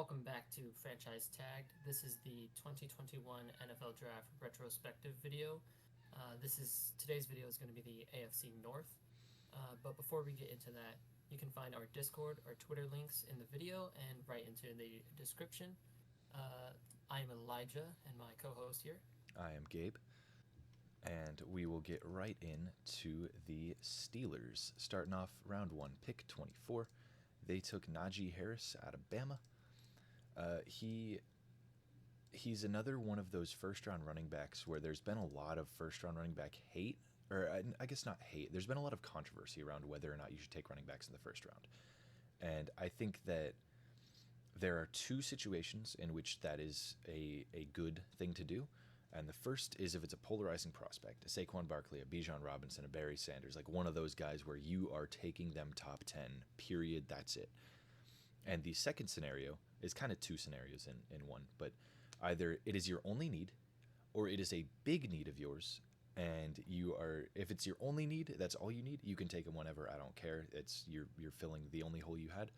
Welcome back to Franchise Tagged. This is the 2021 NFL Draft Retrospective video. Today's video is going to be the AFC North. But before we get into that, you can find our Discord or Twitter links in the video and right into the description. I am Elijah and my co-host here. I am Gabe, and we will get right into the Steelers. Starting off round one, pick 24. They took Najee Harris out of Bama. He's another one of those first-round running backs where there's been a lot of first-round running back hate, or I guess not hate. There's been a lot of controversy around whether or not you should take running backs in the first round. And I think that there are two situations in which that is a good thing to do. And the first is if it's a polarizing prospect, a Saquon Barkley, a Bijan Robinson, a Barry Sanders, like one of those guys where you are taking them top 10, period, that's it. And the second scenario is kind of two scenarios in one, but either it is your only need or it is a big need of yours, and if it's your only need, that's all you need, you can take them whenever, I don't care. You're filling the only hole you had.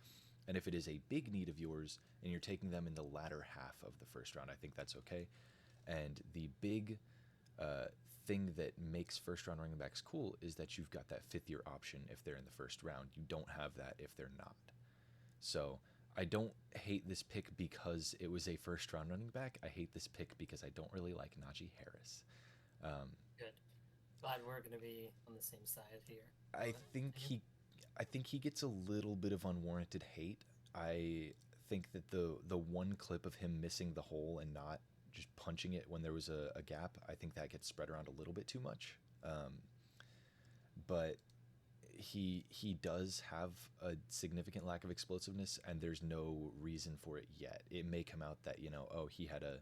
And if it is a big need of yours and you're taking them in the latter half of the first round, I think that's okay. And the big thing that makes first-round running backs cool is that you've got that fifth-year option if they're in the first round. You don't have that if they're not. So I don't hate this pick because it was a first-round running back. I hate this pick because I don't really like Najee Harris. Good. Glad we're going to be on the same side here. I think he gets a little bit of unwarranted hate. I think that the one clip of him missing the hole and not just punching it when there was a gap, I think that gets spread around a little bit too much. But he does have a significant lack of explosiveness, and there's no reason for it yet. It may come out that, he had a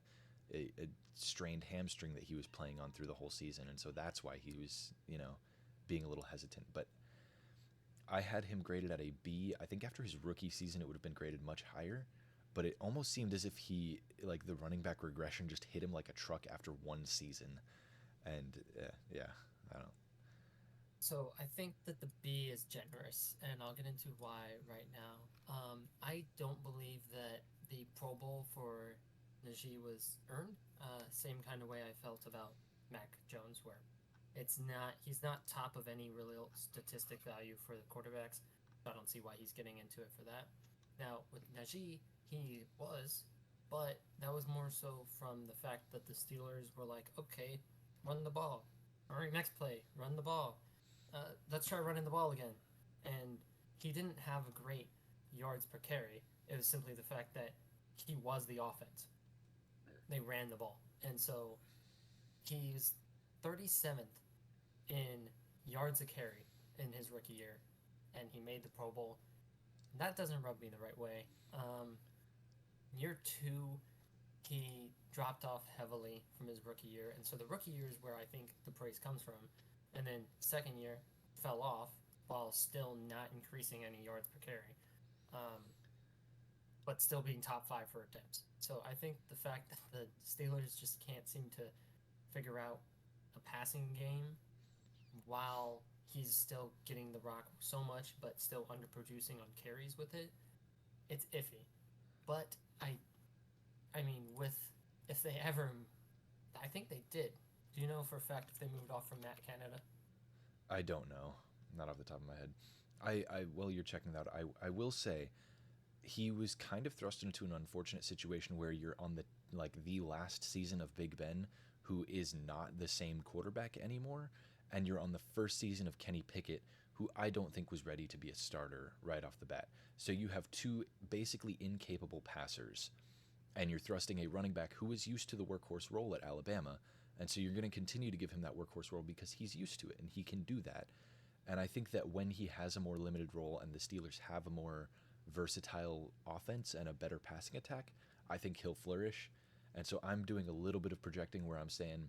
strained hamstring that he was playing on through the whole season, and so that's why he was, being a little hesitant. But I had him graded at a B. I think after his rookie season, it would have been graded much higher. But it almost seemed as if the running back regression just hit him like a truck after one season. And I don't know. So I think that the B is generous, and I'll get into why right now. I don't believe that the Pro Bowl for Najee was earned. Same kind of way I felt about Mac Jones, where he's not top of any real statistic value for the quarterbacks. I don't see why he's getting into it for that. Now with Najee, he was, but that was more so from the fact that the Steelers were like, okay, run the ball. All right, next play, run the ball. Let's try running the ball again. And he didn't have a great yards per carry. It was simply the fact that he was the offense. They ran the ball. And so he's 37th in yards a carry in his rookie year, and he made the Pro Bowl. That doesn't rub me the right way. Year two, he dropped off heavily from his rookie year, and so the rookie year is where I think the praise comes from. And then second year, fell off while still not increasing any yards per carry, but still being top 5 for attempts. So I think the fact that the Steelers just can't seem to figure out a passing game while he's still getting the rock so much but still underproducing on carries with it, it's iffy. But I mean, if they ever, I think they did. Do you know for a fact if they moved off from Matt Canada? I don't know. Not off the top of my head. While you're checking that out, I will say he was kind of thrust into an unfortunate situation where you're on the last season of Big Ben, who is not the same quarterback anymore, and you're on the first season of Kenny Pickett, who I don't think was ready to be a starter right off the bat. So you have two basically incapable passers, and you're thrusting a running back who is used to the workhorse role at Alabama, and so you're going to continue to give him that workhorse role because he's used to it and he can do that. And I think that when he has a more limited role and the Steelers have a more versatile offense and a better passing attack, I think he'll flourish. And so I'm doing a little bit of projecting where I'm saying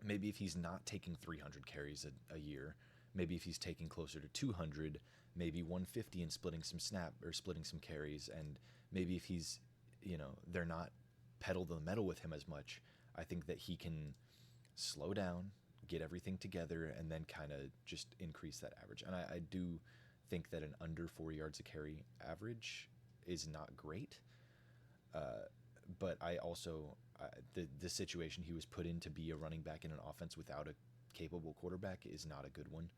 maybe if he's not taking 300 carries a year, maybe if he's taking closer to 200, maybe 150 and splitting some carries, and maybe if he's, they're not pedal to the metal with him as much, I think that he can slow down, get everything together, and then kind of just increase that average. And I do think that an under 4 yards a carry average is not great. Uh, but I also the situation he was put in to be a running back in an offense without a capable quarterback is not a good one.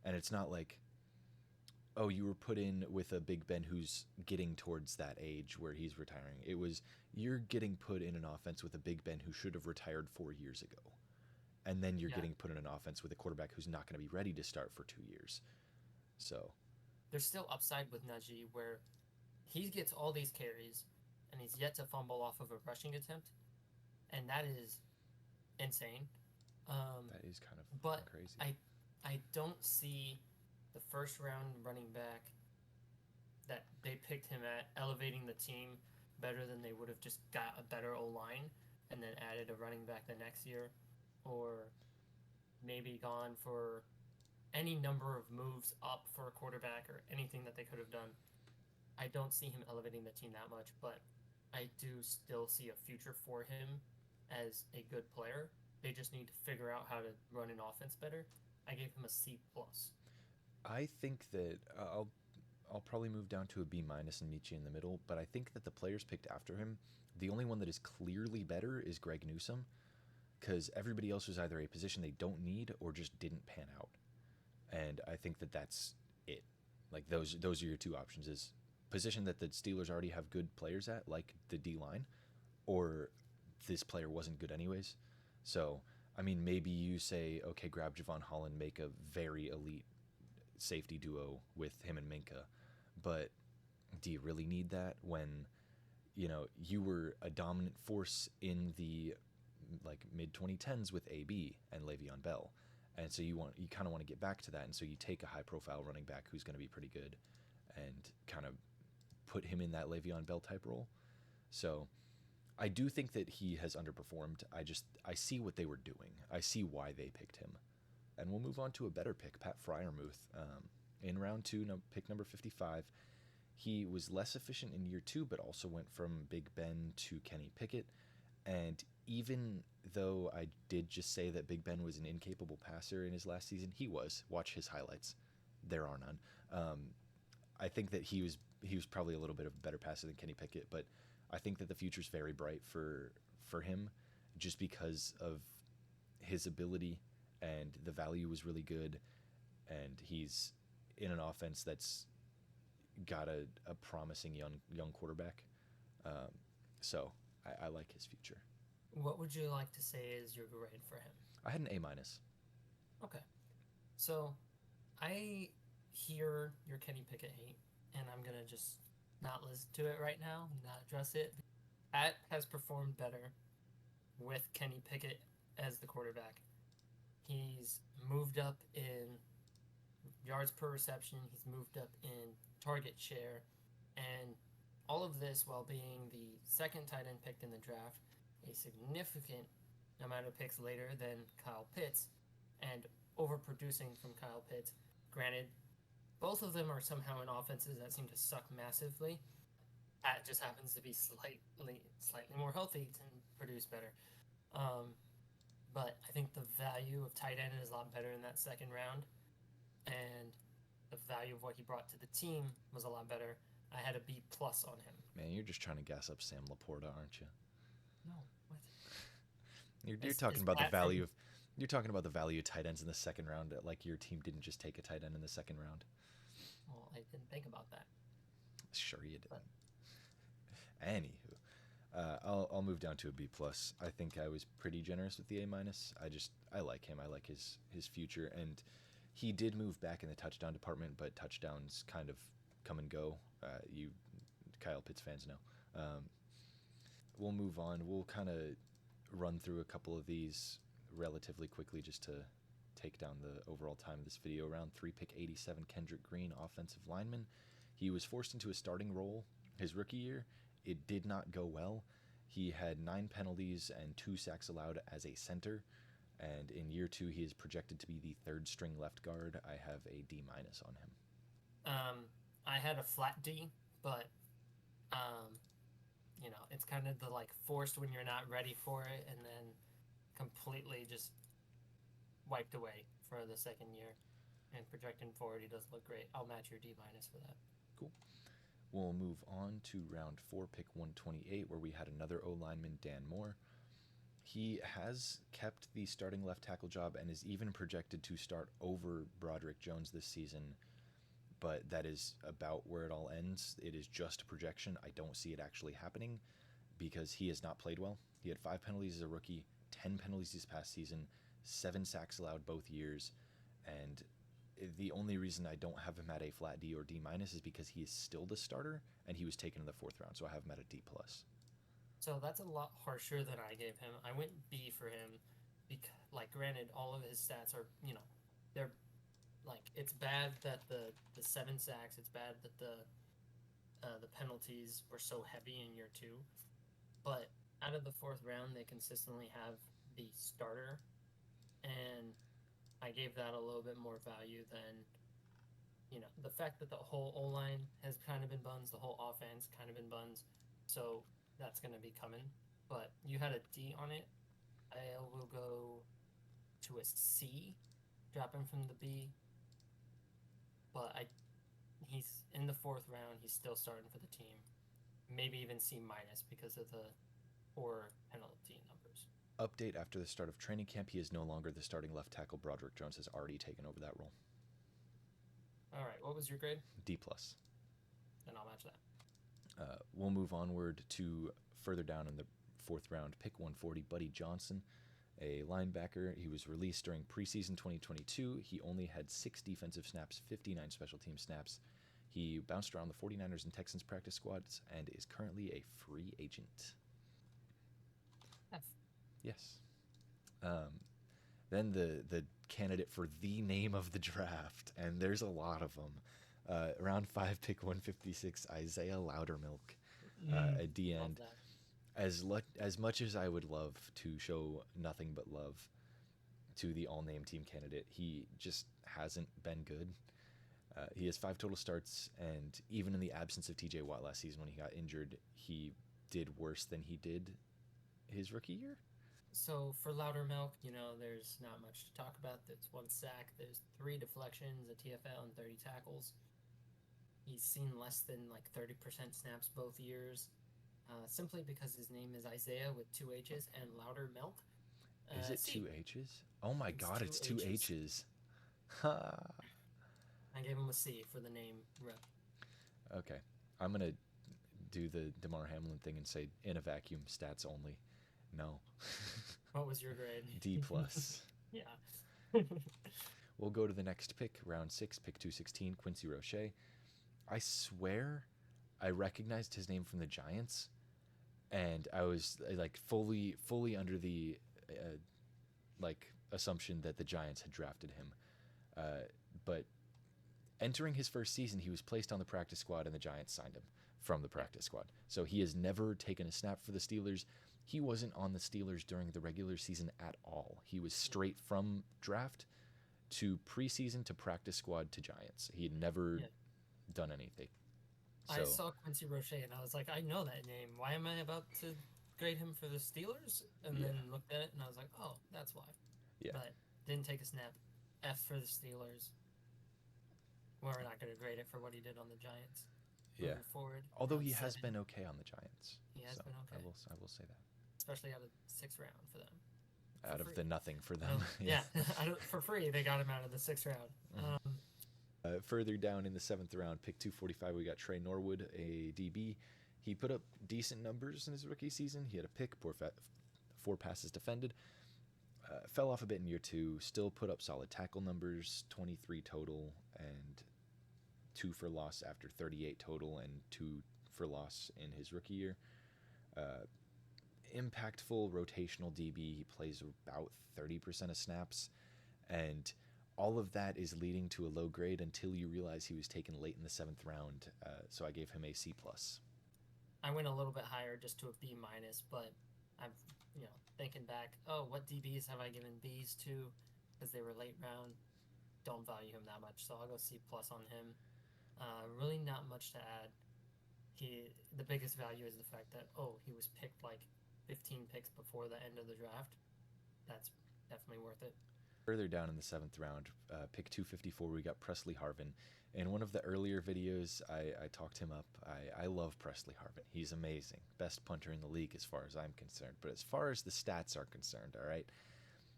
And it's not like, oh, you were put in with a Big Ben who's getting towards that age where he's retiring. It was, you're getting put in an offense with a Big Ben who should have retired 4 years ago. And then you're Yeah, getting put in an offense with a quarterback who's not going to be ready to start for 2 years. So, there's still upside with Najee where he gets all these carries and he's yet to fumble off of a rushing attempt, and that is insane. Um, that is kind of but crazy. I don't see the first round running back that they picked him at elevating the team better than they would have just got a better O line and then added a running back the next year, or maybe gone for any number of moves up for a quarterback or anything that they could have done. I don't see him elevating the team that much, but I do still see a future for him as a good player. They just need to figure out how to run an offense better. I gave him a C plus. I think that I'll probably move down to a B minus and meet you in the middle. But I think that the players picked after him, the only one that is clearly better is Greg Newsome, because everybody else was either a position they don't need or just didn't pan out. And I think that that's it. Like those are your two options: is position that the Steelers already have good players at, like the D line, or this player wasn't good anyways. So I mean, maybe you say, okay, grab Javon Holland, make a very elite safety duo with him and Minka, but do you really need that when you were a dominant force in the like mid 2010s with AB and Le'Veon Bell, and so you kind of want to get back to that, and so you take a high profile running back who's going to be pretty good, and kind of put him in that Le'Veon Bell type role. So I do think that he has underperformed. I see what they were doing. I see why they picked him, and we'll move on to a better pick, Pat Fryermuth, in round two, no, pick number 55. He was less efficient in year two, but also went from Big Ben to Kenny Pickett. And even though I did just say that Big Ben was an incapable passer in his last season, he was. Watch his highlights. There are none. I think that he was probably a little bit of a better passer than Kenny Pickett, but I think that the future's very bright for him, just because of his ability, and the value was really good, and he's in an offense that's got a promising young quarterback. Um, so I like his future. What would you like to say is your grade for him? I had an A minus. Okay. So I hear your Kenny Pickett hate, and I'm gonna just not listen to it right now, not address it. Pat has performed better with Kenny Pickett as the quarterback. He's moved up in yards per reception, he's moved up in target share, and all of this while being the second tight end picked in the draft, a significant amount of picks later than Kyle Pitts, and overproducing from Kyle Pitts. Granted, both of them are somehow in offenses that seem to suck massively. Pat just happens to be slightly more healthy to produce better. Um, but I think the value of tight end is a lot better in that second round, and the value of what he brought to the team was a lot better. I had a B plus on him. Man, you're just trying to gas up Sam Laporta, aren't you? No, what You're is talking about the Pat value from? of you're talking about the value of tight ends in the second round. Like your team didn't just take a tight end in the second round. Well, I didn't think about that, Sure you but didn't. Anywho, I'll move down to a B plus. I think I was pretty generous with the A minus. I like him. I like his future, and he did move back in the touchdown department, but touchdowns kind of come and go. You Kyle Pitts fans know. We'll move on. We'll kind of run through a couple of these relatively quickly just to take down the overall time of this video. Round three, pick 87, Kendrick Green, offensive lineman. He was forced into a starting role his rookie year. It did not go well. He had 9 penalties and 2 sacks allowed as a center. And in year two, he is projected to be the third string left guard. I have a D minus on him. I had a flat D, but um, it's kind of the like forced when you're not ready for it, and then completely just wiped away for the second year. And projecting forward, he does look great. I'll match your D minus for that. Cool. We'll move on to round 4, pick 128, where we had another O lineman, Dan Moore. He has kept the starting left tackle job and is even projected to start over Broderick Jones this season, but that is about where it all ends. It is just a projection. I don't see it actually happening because he has not played well. He had 5 penalties as a rookie, 10 penalties this past season, 7 sacks allowed both years, and the only reason I don't have him at a flat D or D minus is because he is still the starter and he was taken in the 4th round, so I have him at a D plus. So that's a lot harsher than I gave him. I went B for him because, like, granted, all of his stats are, they're like, it's bad that the 7 sacks. It's bad that the penalties were so heavy in year 2. But out of the 4th round, they consistently have the starter, and I gave that a little bit more value than the fact that the whole O line has kind of been buns, the whole offense kind of been buns. So that's going to be coming. But you had a D on it. I will go to a C, drop him from the B. But he's in the 4th round. He's still starting for the team. Maybe even C minus because of the poor penalty numbers. Update: after the start of training camp, he is no longer the starting left tackle. Broderick Jones has already taken over that role. All right, what was your grade? D plus. And I'll match that. We'll move onward to further down in the 4th round, pick 140, Buddy Johnson, a linebacker. He was released during preseason 2022. He only had 6 defensive snaps, 59 special team snaps. He bounced around the 49ers and Texans practice squads and is currently a free agent. F. Yes. Then the candidate for the name of the draft, and there's a lot of them. Round 5, pick 156, Isaiah Loudermilk, at the end. As much as I would love to show nothing but love to the all-name team candidate, he just hasn't been good. He has 5 total starts, and even in the absence of TJ Watt last season when he got injured, he did worse than he did his rookie year. So for Loudermilk, there's not much to talk about. There's 1 sack, there's 3 deflections, a TFL, and 30 tackles. He's seen less than like 30% snaps both years, simply because his name is Isaiah with 2 H's and Loudermilk. Is it C. 2 H's? Oh my god, it's 2 H's. I gave him a C for the name rep. Okay. I'm going to do the DeMar Hamlin thing and say in a vacuum, stats only. No. What was your grade? D plus. Yeah. We'll go to the next pick, round 6, pick 216, Quincy Roche. I swear I recognized his name from the Giants, and I was like fully under the assumption that the Giants had drafted him. But entering his first season, he was placed on the practice squad, and the Giants signed him from the practice squad. So he has never taken a snap for the Steelers. He wasn't on the Steelers during the regular season at all. He was straight from draft to preseason to practice squad to Giants. He had never done anything. So, I saw Quincy Roche, and I was like, I know that name. Why am I about to grade him for the Steelers? And then looked at it, and I was like, oh, that's why. Yeah. But didn't take a snap. F for the Steelers. We're not going to grade it for what he did on the Giants. Yeah. Moving forward. Although he has been okay on the Giants. He has been okay. I will say that. Especially out of the 6th round for them. Out of the nothing for them. For free, they got him out of the 6th round. Mm-hmm. Further down in the 7th round, pick 245, we got Trey Norwood, a DB. He put up decent numbers in his rookie season. He had a pick, 4 passes defended. Fell off a bit in year 2, still put up solid tackle numbers, 23 total, and 2 for loss after 38 total, and 2 for loss in his rookie year. Impactful rotational DB. He plays about 30% of snaps, and all of that is leading to a low grade until you realize he was taken late in the 7th round. So I gave him a C plus. I went a little bit higher just to a B minus, but I'm thinking back, what DBs have I given Bs to because they were late round? Don't value him that much, so I'll go C plus on him. Really not much to add. The biggest value is the fact that he was picked like 15 picks before the end of the draft. That's definitely worth it. Further down in the seventh round, pick 254, we got Presley Harvin. In one of the earlier videos, I talked him up. I love Presley Harvin. He's amazing. Best punter in the league as far as I'm concerned. But as far as the stats are concerned, all right,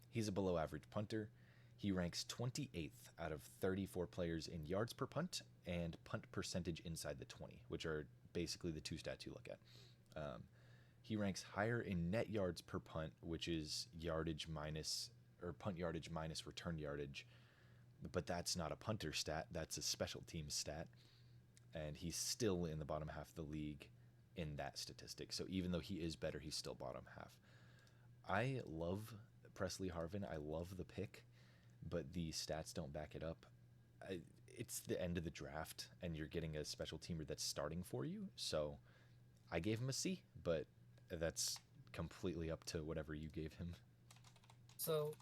he's a below average punter. He ranks 28th out of 34 players in yards per punt and punt percentage inside the 20, which are basically the two stats you look at. He ranks higher in net yards per punt, which is yardage minus or punt yardage minus return yardage, but that's not a punter stat, that's a special teams stat, and he's still in the bottom half of the league in that statistic. So even though he is better, he's still bottom half. I love Presley Harvin. I love the pick, but the stats don't back it up. It's the end of the draft, and you're getting a special teamer that's starting for you. So I gave him a C, but that's completely up to whatever you gave him. So,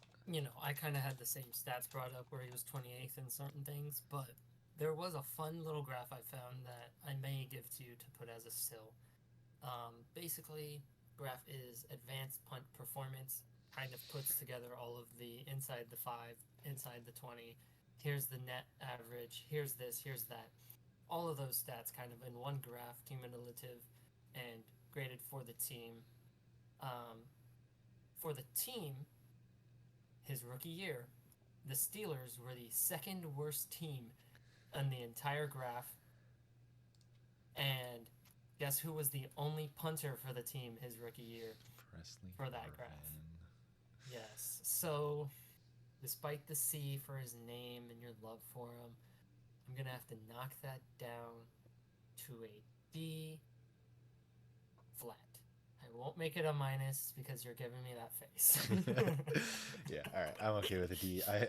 I kind of had the same stats brought up where he was 28th in certain things, but there was a fun little graph I found that I may give to you to put as a still. Basically, graph is advanced punt performance, kind of puts together all of the inside the 5, inside the 20. Here's the net average, here's this, here's that. All of those stats kind of in one graph, cumulative, and graded for the team. For the team, his rookie year, the Steelers were the second worst team on the entire graph. And guess who was the only punter for the team his rookie year Presley for that Harvin. graph? Yes. So, despite the C for his name and your love for him, I'm going to have to knock that down to a D flat. I won't make it a minus because you're giving me that face. Yeah, all right, I'm okay with a D. I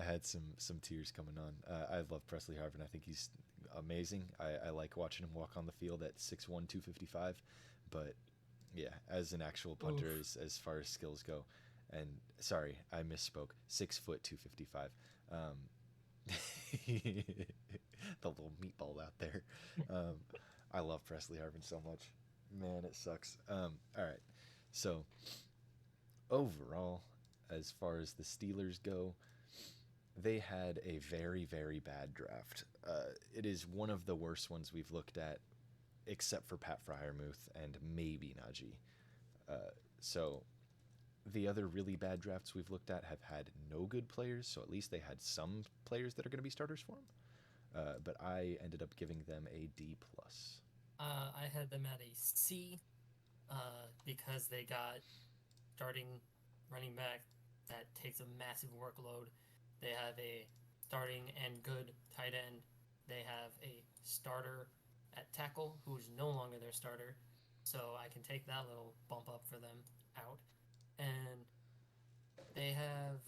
had some tears coming on. I love Presley Harvin. I think he's amazing. I like watching him walk on the field at 6'1", 255. But yeah, as an actual punter, as far as skills go, and sorry, I misspoke. 6 foot 255. The little meatball out there. I love Presley Harvin so much. Man, it sucks. All right. So overall, as far as the Steelers go, they had a very, very bad draft. It is one of the worst ones we've looked at, except for Pat Fryermuth and maybe Najee. So the other really bad drafts we've looked at have had no good players, so at least they had some players that are going to be starters for them. But I ended up giving them a D+. I had them at a C because they got starting running back that takes a massive workload. They have a starting and good tight end. They have a starter at tackle who's no longer their starter. So I can take that little bump up for them out. And they have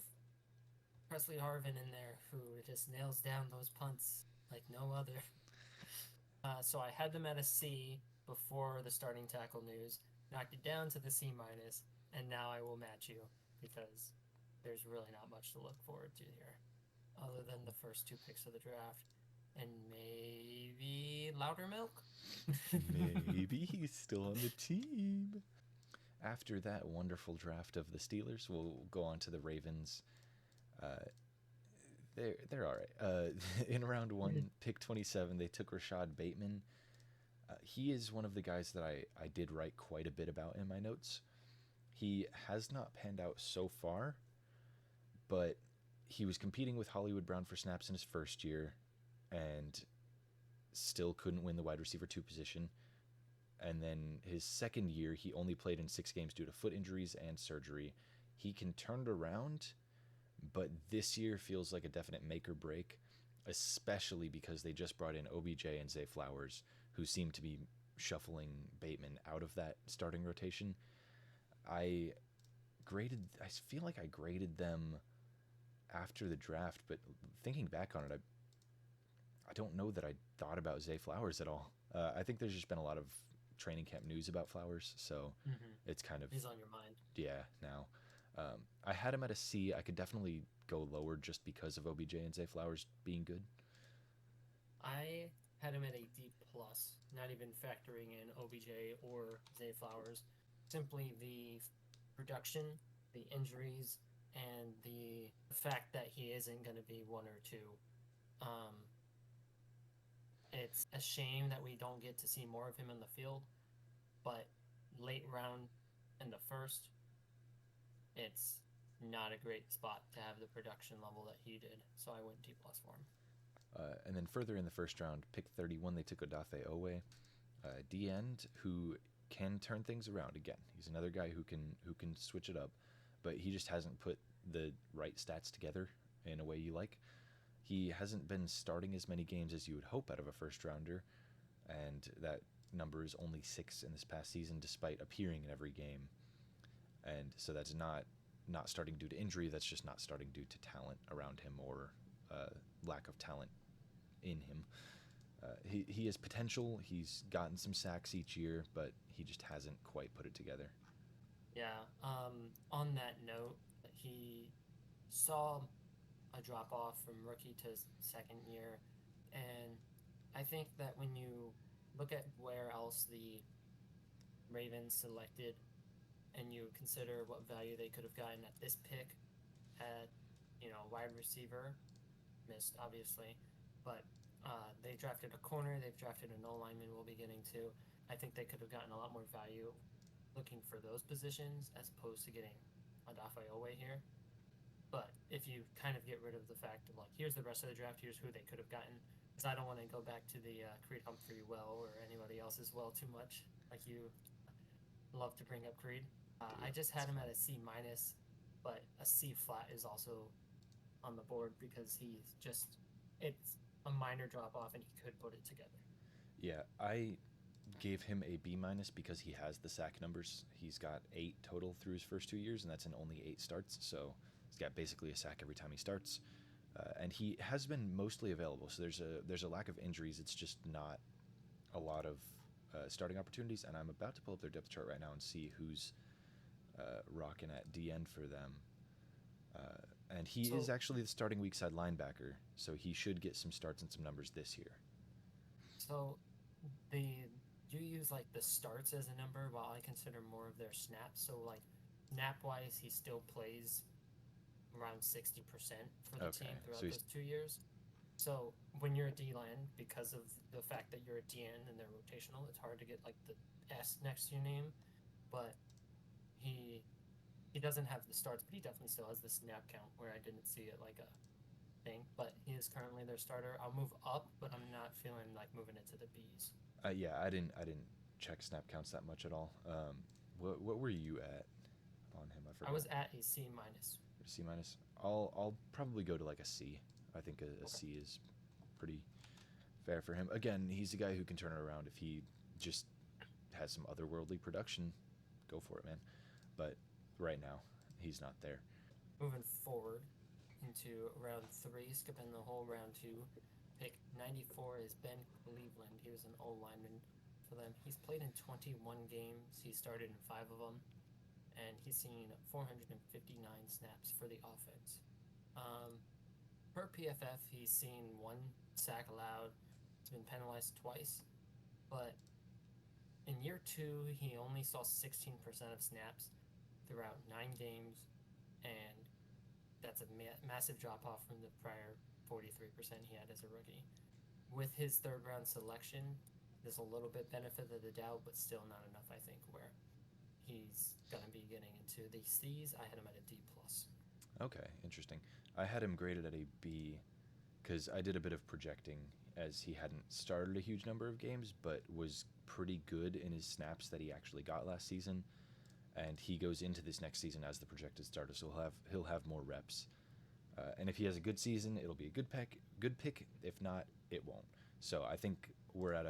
Presley Harvin in there who just nails down those punts like no other. So I had them at a C before the starting tackle news, knocked it down to the C minus, and now I will match you because there's really not much to look forward to here, other than the first 2 picks of the draft, and maybe Loudermilk. Maybe he's still on the team. After that wonderful draft of the Steelers, we'll go on to the Ravens. They're all right. In round 1, pick 27, they took Rashad Bateman. He is one of the guys that I did write quite a bit about in my notes. He has not panned out so far, but he was competing with Hollywood Brown for snaps in his first year and still couldn't win the wide receiver 2 position. And then his second year, he only played in 6 games due to foot injuries and surgery. He can turn it around, but this year feels like a definite make or break, especially because they just brought in OBJ and Zay Flowers, who seem to be shuffling Bateman out of that starting rotation. I feel like I graded them after the draft, but thinking back on it, I don't know that I thought about Zay Flowers at all. I think there's just been a lot of training camp news about Flowers, so it's kind of... He's on your mind. Yeah, now. I had him at a C. I could definitely go lower just because of OBJ and Zay Flowers being good. I had him at a D+, not even factoring in OBJ or Zay Flowers. Simply the production, the injuries, and the fact that he isn't going to be one or two. Um, it's a shame that we don't get to see more of him in the field, but late round in the first, it's not a great spot to have the production level that he did. So I went D plus for him. And then further in the first round, pick 31, they took Odafe Owe, D end, who can turn things around again. He's another guy who can switch it up, but he just hasn't put the right stats together in a way you like. He hasn't been starting as many games as you would hope out of a first rounder, and that number is only 6 in this past season, despite appearing in every game. And so that's not starting due to injury. That's just not starting due to talent around him or lack of talent in him. He has potential. He's gotten some sacks each year, but he just hasn't quite put it together. Yeah. On that note, he saw a drop off from rookie to second year, and I think that when you look at where else the Ravens selected, and you consider what value they could have gotten at this pick, at wide receiver, missed obviously, but they drafted a corner, they've drafted an O lineman. We'll be getting to. I think they could have gotten a lot more value looking for those positions as opposed to getting Odafe Owe here. But if you kind of get rid of the fact of like, here's the rest of the draft, here's who they could have gotten, because I don't want to go back to the Creed Humphrey well or anybody else's well too much. Like you love to bring up Creed. I just had him at a C minus, but a C flat is also on the board because it's a minor drop off and he could put it together. Yeah, I gave him a B minus because he has the sack numbers. He's got 8 total through his first 2 years, and that's in only 8 starts. So he's got basically a sack every time he starts, and he has been mostly available. So there's a lack of injuries. It's just not a lot of starting opportunities. And I'm about to pull up their depth chart right now and see who's rocking at D end for them. And he is So actually the starting weak side linebacker, so he should get some starts and some numbers this year. so the you use like the starts as a number while I consider more of their snaps. So like snap wise, he still plays around 60% for the Okay, team so throughout he's those 2 years. So when you're a D line, because of the fact that you're a DN and they're rotational, it's hard to get like the S next to your name. But he he doesn't have the starts, but he definitely still has the snap count where I didn't see it like a thing. But he is currently their starter. I'll move up, but I'm not feeling like moving it to the B's. yeah, I didn't check snap counts that much at all. What were you at on him? I I forgot. was at a C minus. C minus. I'll probably go to like a C. I think a Okay. C is pretty fair for him. Again, he's a guy who can turn it around if he just has some otherworldly production. Go for it, man. But right now, he's not there. Moving forward into round three, skipping the whole round two. Pick 94 is Ben Cleveland. He was an O lineman for them. He's played in 21 games. He started in 5 of them, and he's seen 459 snaps for the offense. Um, per PFF, he's seen one sack allowed. He's been penalized twice, but in year two, he only saw 16% of snaps throughout 9 games, and that's a massive drop off from the prior 43% he had as a rookie. With his third round selection, there's a little bit benefit of the doubt, but still not enough, I think, where he's gonna be getting into the C's. I had him at a D plus. Okay, interesting. I had him graded at a B because I did a bit of projecting as he hadn't started a huge number of games, but was pretty good in his snaps that he actually got last season. And he goes into this next season as the projected starter, so he'll have more reps. And if he has a good season, it'll be a good pick. Good pick. If not, it won't. So I think we're at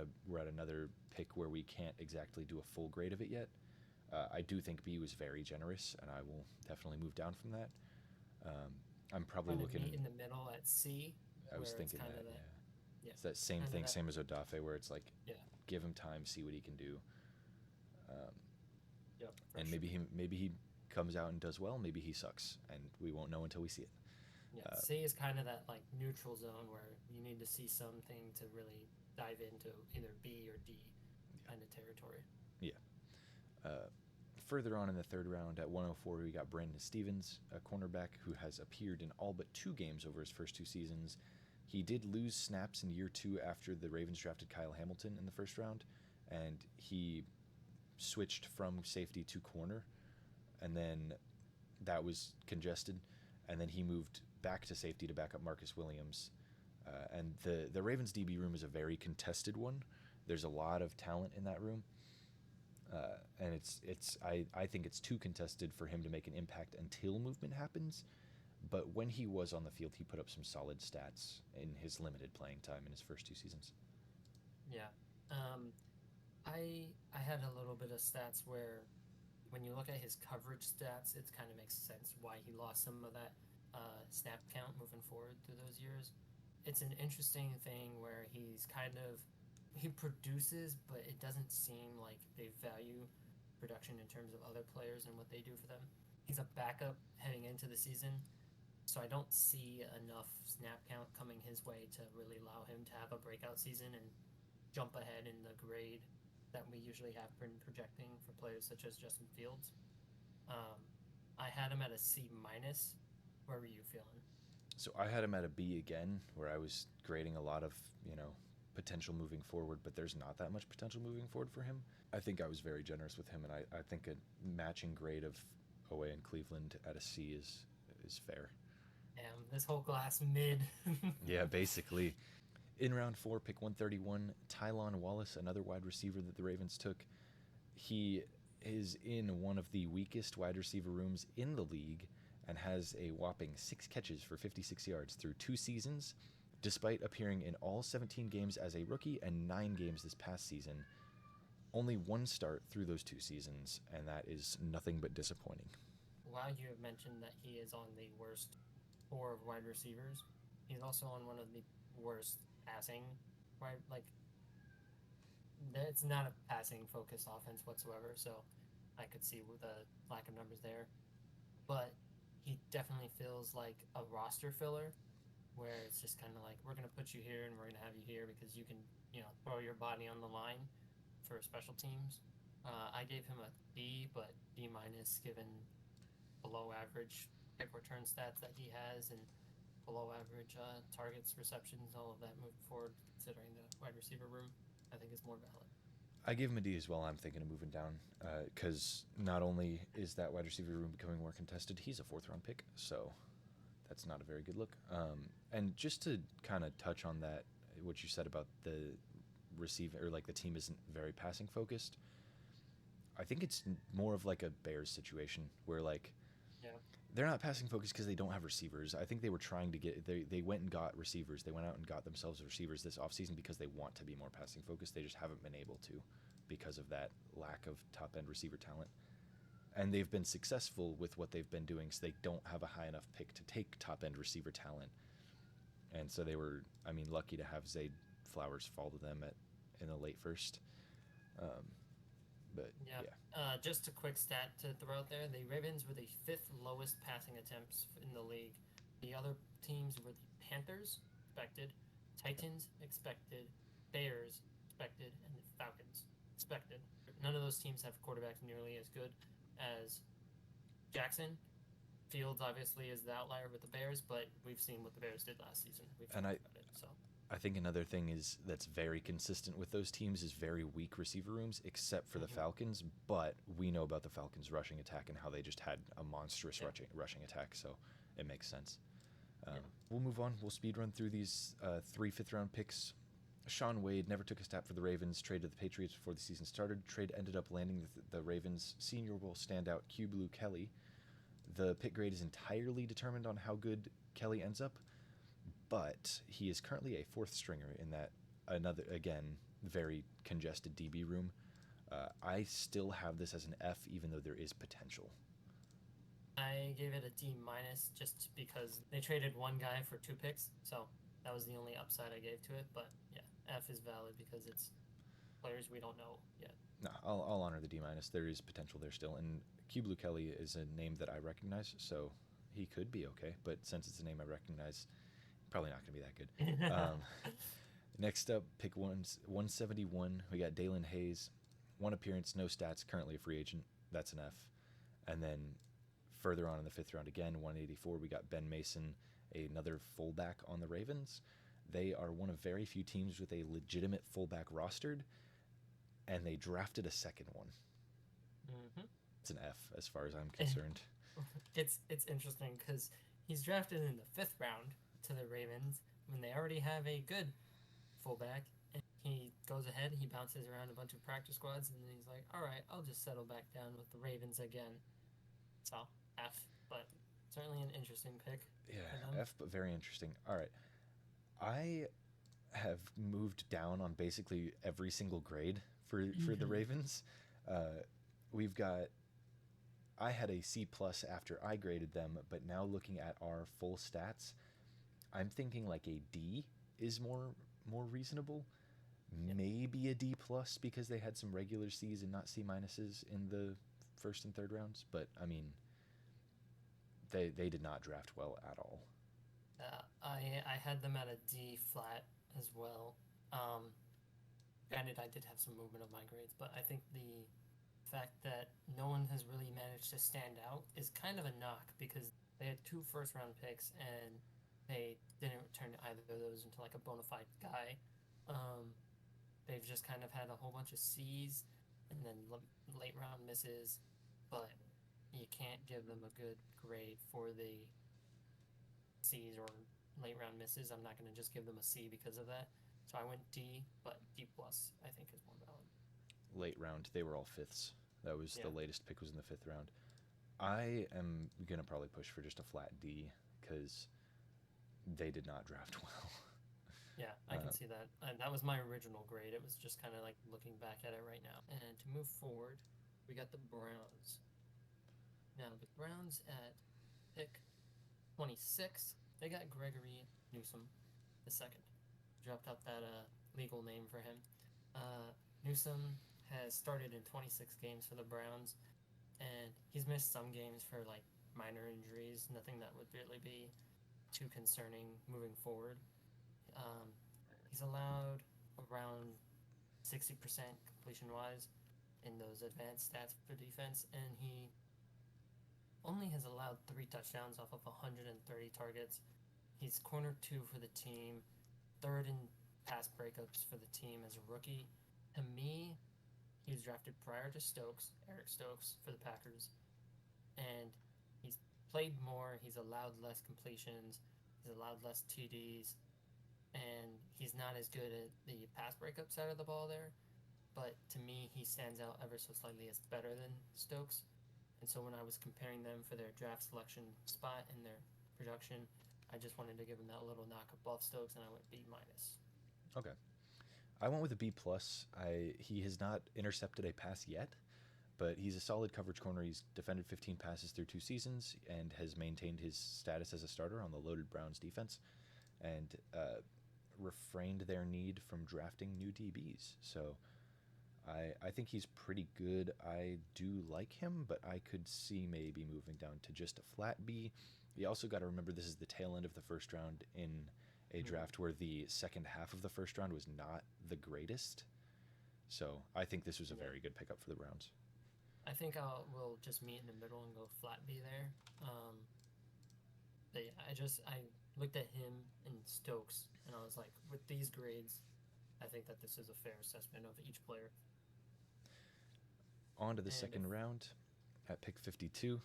another pick where we can't exactly do a full grade of it yet. I do think B was very generous, and I will definitely move down from that. Um, I'm probably Kind of looking. meet in the middle at C, I was where it's thinking kind of that, that, yeah. yeah, It's that same kind of thing, that, same as Odafe, where it's like, yeah, give him time, see what he can do, um, yep, for and sure. maybe he comes out and does well. Maybe he sucks, and we won't know until we see it. Yeah, Uh, C is kind of that like neutral zone where you need to see something to really dive into either B or D kind of territory. yeah. Uh, Further on in the third round at 104, we got Brandon Stevens, a cornerback who has appeared in all but 2 games over his first 2 seasons. He did lose snaps in year 2 after the Ravens drafted Kyle Hamilton in the first round, and he switched from safety to corner, and then that was congested, and then he moved back to safety to back up Marcus Williams. And the Ravens DB room is a very contested one. There's a lot of talent in that room, and I think it's too contested for him to make an impact until movement happens. But when he was on the field, he put up some solid stats in his limited playing time in his first 2 seasons. Yeah. I had a little bit of stats where when you look at his coverage stats, it kind of makes sense why he lost some of that snap count moving forward through those years. It's an interesting thing where he produces, but it doesn't seem like they value production in terms of other players and what they do for them. He's a backup heading into the season, so I don't see enough snap count coming his way to really allow him to have a breakout season and jump ahead in the grade that we usually have been projecting for players such as Justin Fields. Um, I had him at a C minus. Where were you feeling? So I had him at a B again, where I was grading a lot of, potential moving forward, but there's not that much potential moving forward for him. I think I was very generous with him, and I think a matching grade of OA in Cleveland at a C is fair. Damn, this whole class mid. Yeah, basically. In round 4, pick 131, Tylon Wallace, another wide receiver that the Ravens took. He is in one of the weakest wide receiver rooms in the league and has a whopping 6 catches for 56 yards through 2 seasons, despite appearing in all 17 games as a rookie and 9 games this past season. Only 1 start through those 2 seasons, and that is nothing but disappointing. While you have mentioned that he is on the worst 4 of wide receivers, he's also on one of the worst passing, right? Like, it's not a passing focused offense whatsoever, so I could see the lack of numbers there. But he definitely feels like a roster filler, where it's just kind of like, we're going to put you here and we're going to have you here because you can, throw your body on the line for special teams. I gave him a B, but B minus given below average kick return stats that he has and below average targets, receptions, all of that moving forward, considering the wide receiver room, I think is more valid. I give him a D as well. I'm thinking of moving down because not only is that wide receiver room becoming more contested, he's a 4th-round pick, so that's not a very good look. And just to kind of touch on that, what you said about the receiver, or like the team isn't very passing focused, I think it's more of like a Bears situation where like they're not passing focused because they don't have receivers. I think they were trying to they went and got receivers. They went out and got themselves receivers this offseason because they want to be more passing focused. They just haven't been able to because of that lack of top-end receiver talent. And they've been successful with what they've been doing, so they don't have a high enough pick to take top-end receiver talent. And so they were, lucky to have Zay Flowers fall to them in the late first. But yeah. Just a quick stat to throw out there: the Ravens were the 5th lowest passing attempts in the league. The other teams were the Panthers, expected, Titans, expected, Bears, expected, and the Falcons, expected. None of those teams have quarterbacks nearly as good as Jackson. Fields obviously is the outlier with the Bears, but we've seen what the Bears did last season. I think another thing is that's very consistent with those teams is very weak receiver rooms, except for the Falcons. But we know about the Falcons' rushing attack and how they just had a monstrous rushing attack, so it makes sense. We'll move on. We'll speed run through these 3 5th-round picks. Sean Wade never took a snap for the Ravens, traded to the Patriots before the season started. Trade ended up landing the Ravens' Senior Bowl standout Q Blue Kelly. The pick grade is entirely determined on how good Kelly ends up, but he is currently a 4th stringer in that another, again, very congested DB room. I still have this as an F, even though there is potential. I gave it a D minus just because they traded one guy for 2 picks, so that was the only upside I gave to it. But yeah, F is valid because it's players we don't know yet. No, I'll honor the D minus. There is potential there still, and Q Blue Kelly is a name that I recognize, so he could be okay. But since it's a name I recognize, probably not going to be that good. Next up, pick 171. We got Dalen Hayes. 1 appearance, no stats, currently a free agent. That's an F. And then further on in the fifth round, again, 184, we got Ben Mason, another fullback on the Ravens. They are one of very few teams with a legitimate fullback rostered, and they drafted a second one. Mm-hmm. It's an F as far as I'm concerned. It's interesting because he's drafted in the fifth round to the Ravens when they already have a good fullback, and he goes ahead, he bounces around a bunch of practice squads, and then he's like, all right, I'll just settle back down with the Ravens again. So F, but certainly an interesting pick for Yeah, them. F, but very interesting. All right. I have moved down on basically every single grade for the Mm-hmm. Ravens. Uh, we've got I had a C plus after I graded them, but now looking at our full stats, I'm thinking like a D is more reasonable. Yep. Maybe a D plus because they had some regular C's and not C minuses in the first and third rounds. But I mean, they did not draft well at all. I had them at a D flat as well. Um, Granted, I did have some movement of my grades, but I think the fact that no one has really managed to stand out is kind of a knock because they had two first round picks and they didn't turn either of those into like a bona fide guy. Um, they've just kind of had a whole bunch of C's and then late round misses, but you can't give them a good grade for the C's or late round misses. I'm not going to just give them a C because of that. So I went D, but D plus I think is more valid. Late round, they were all fifths. That was the Yeah, latest pick was in the fifth round. I am gonna probably push for just a flat D because they did not draft well. yeah, I can see that. And that was my original grade. It was just kind of like looking back at it right now. And to move forward, we got the Browns. Now the Browns at pick 26, they got Gregory Newsome the second. Dropped out that legal name for him. Newsome has started in 26 games for the Browns, and he's missed some games for like minor injuries. Nothing that would really be too concerning moving forward. Um, he's allowed around 60% completion wise in those advanced stats for defense, and he only has allowed 3 touchdowns off of 130 targets. He's corner two for the team, third in pass breakups for the team as a rookie. To me, he was drafted prior to Stokes, Eric Stokes, for the Packers, and he's played more. He's allowed less completions. He's allowed less TDs, and he's not as good at the pass breakup side of the ball there. But to me, he stands out ever so slightly as better than Stokes. And so when I was comparing them for their draft selection spot and their production, I just wanted to give him that little knock above Stokes, and I went B minus. Okay, I went with a B plus. I He has not intercepted a pass yet, but he's a solid coverage corner. He's defended 15 passes through 2 seasons and has maintained his status as a starter on the loaded Browns defense, and refrained their need from drafting new DBs. So I think he's pretty good. I do like him, but I could see maybe moving down to just a flat B. You also got to remember this is the tail end of the first round in a Mm-hmm. draft where the second half of the first round was not the greatest. So I think this was a Yeah, very good pickup for the Browns. I think we'll just meet in the middle and go flat B there. But yeah, I looked at him and Stokes, and I was like, with these grades, I think that this is a fair assessment of each player. On to the And if second round at pick 52,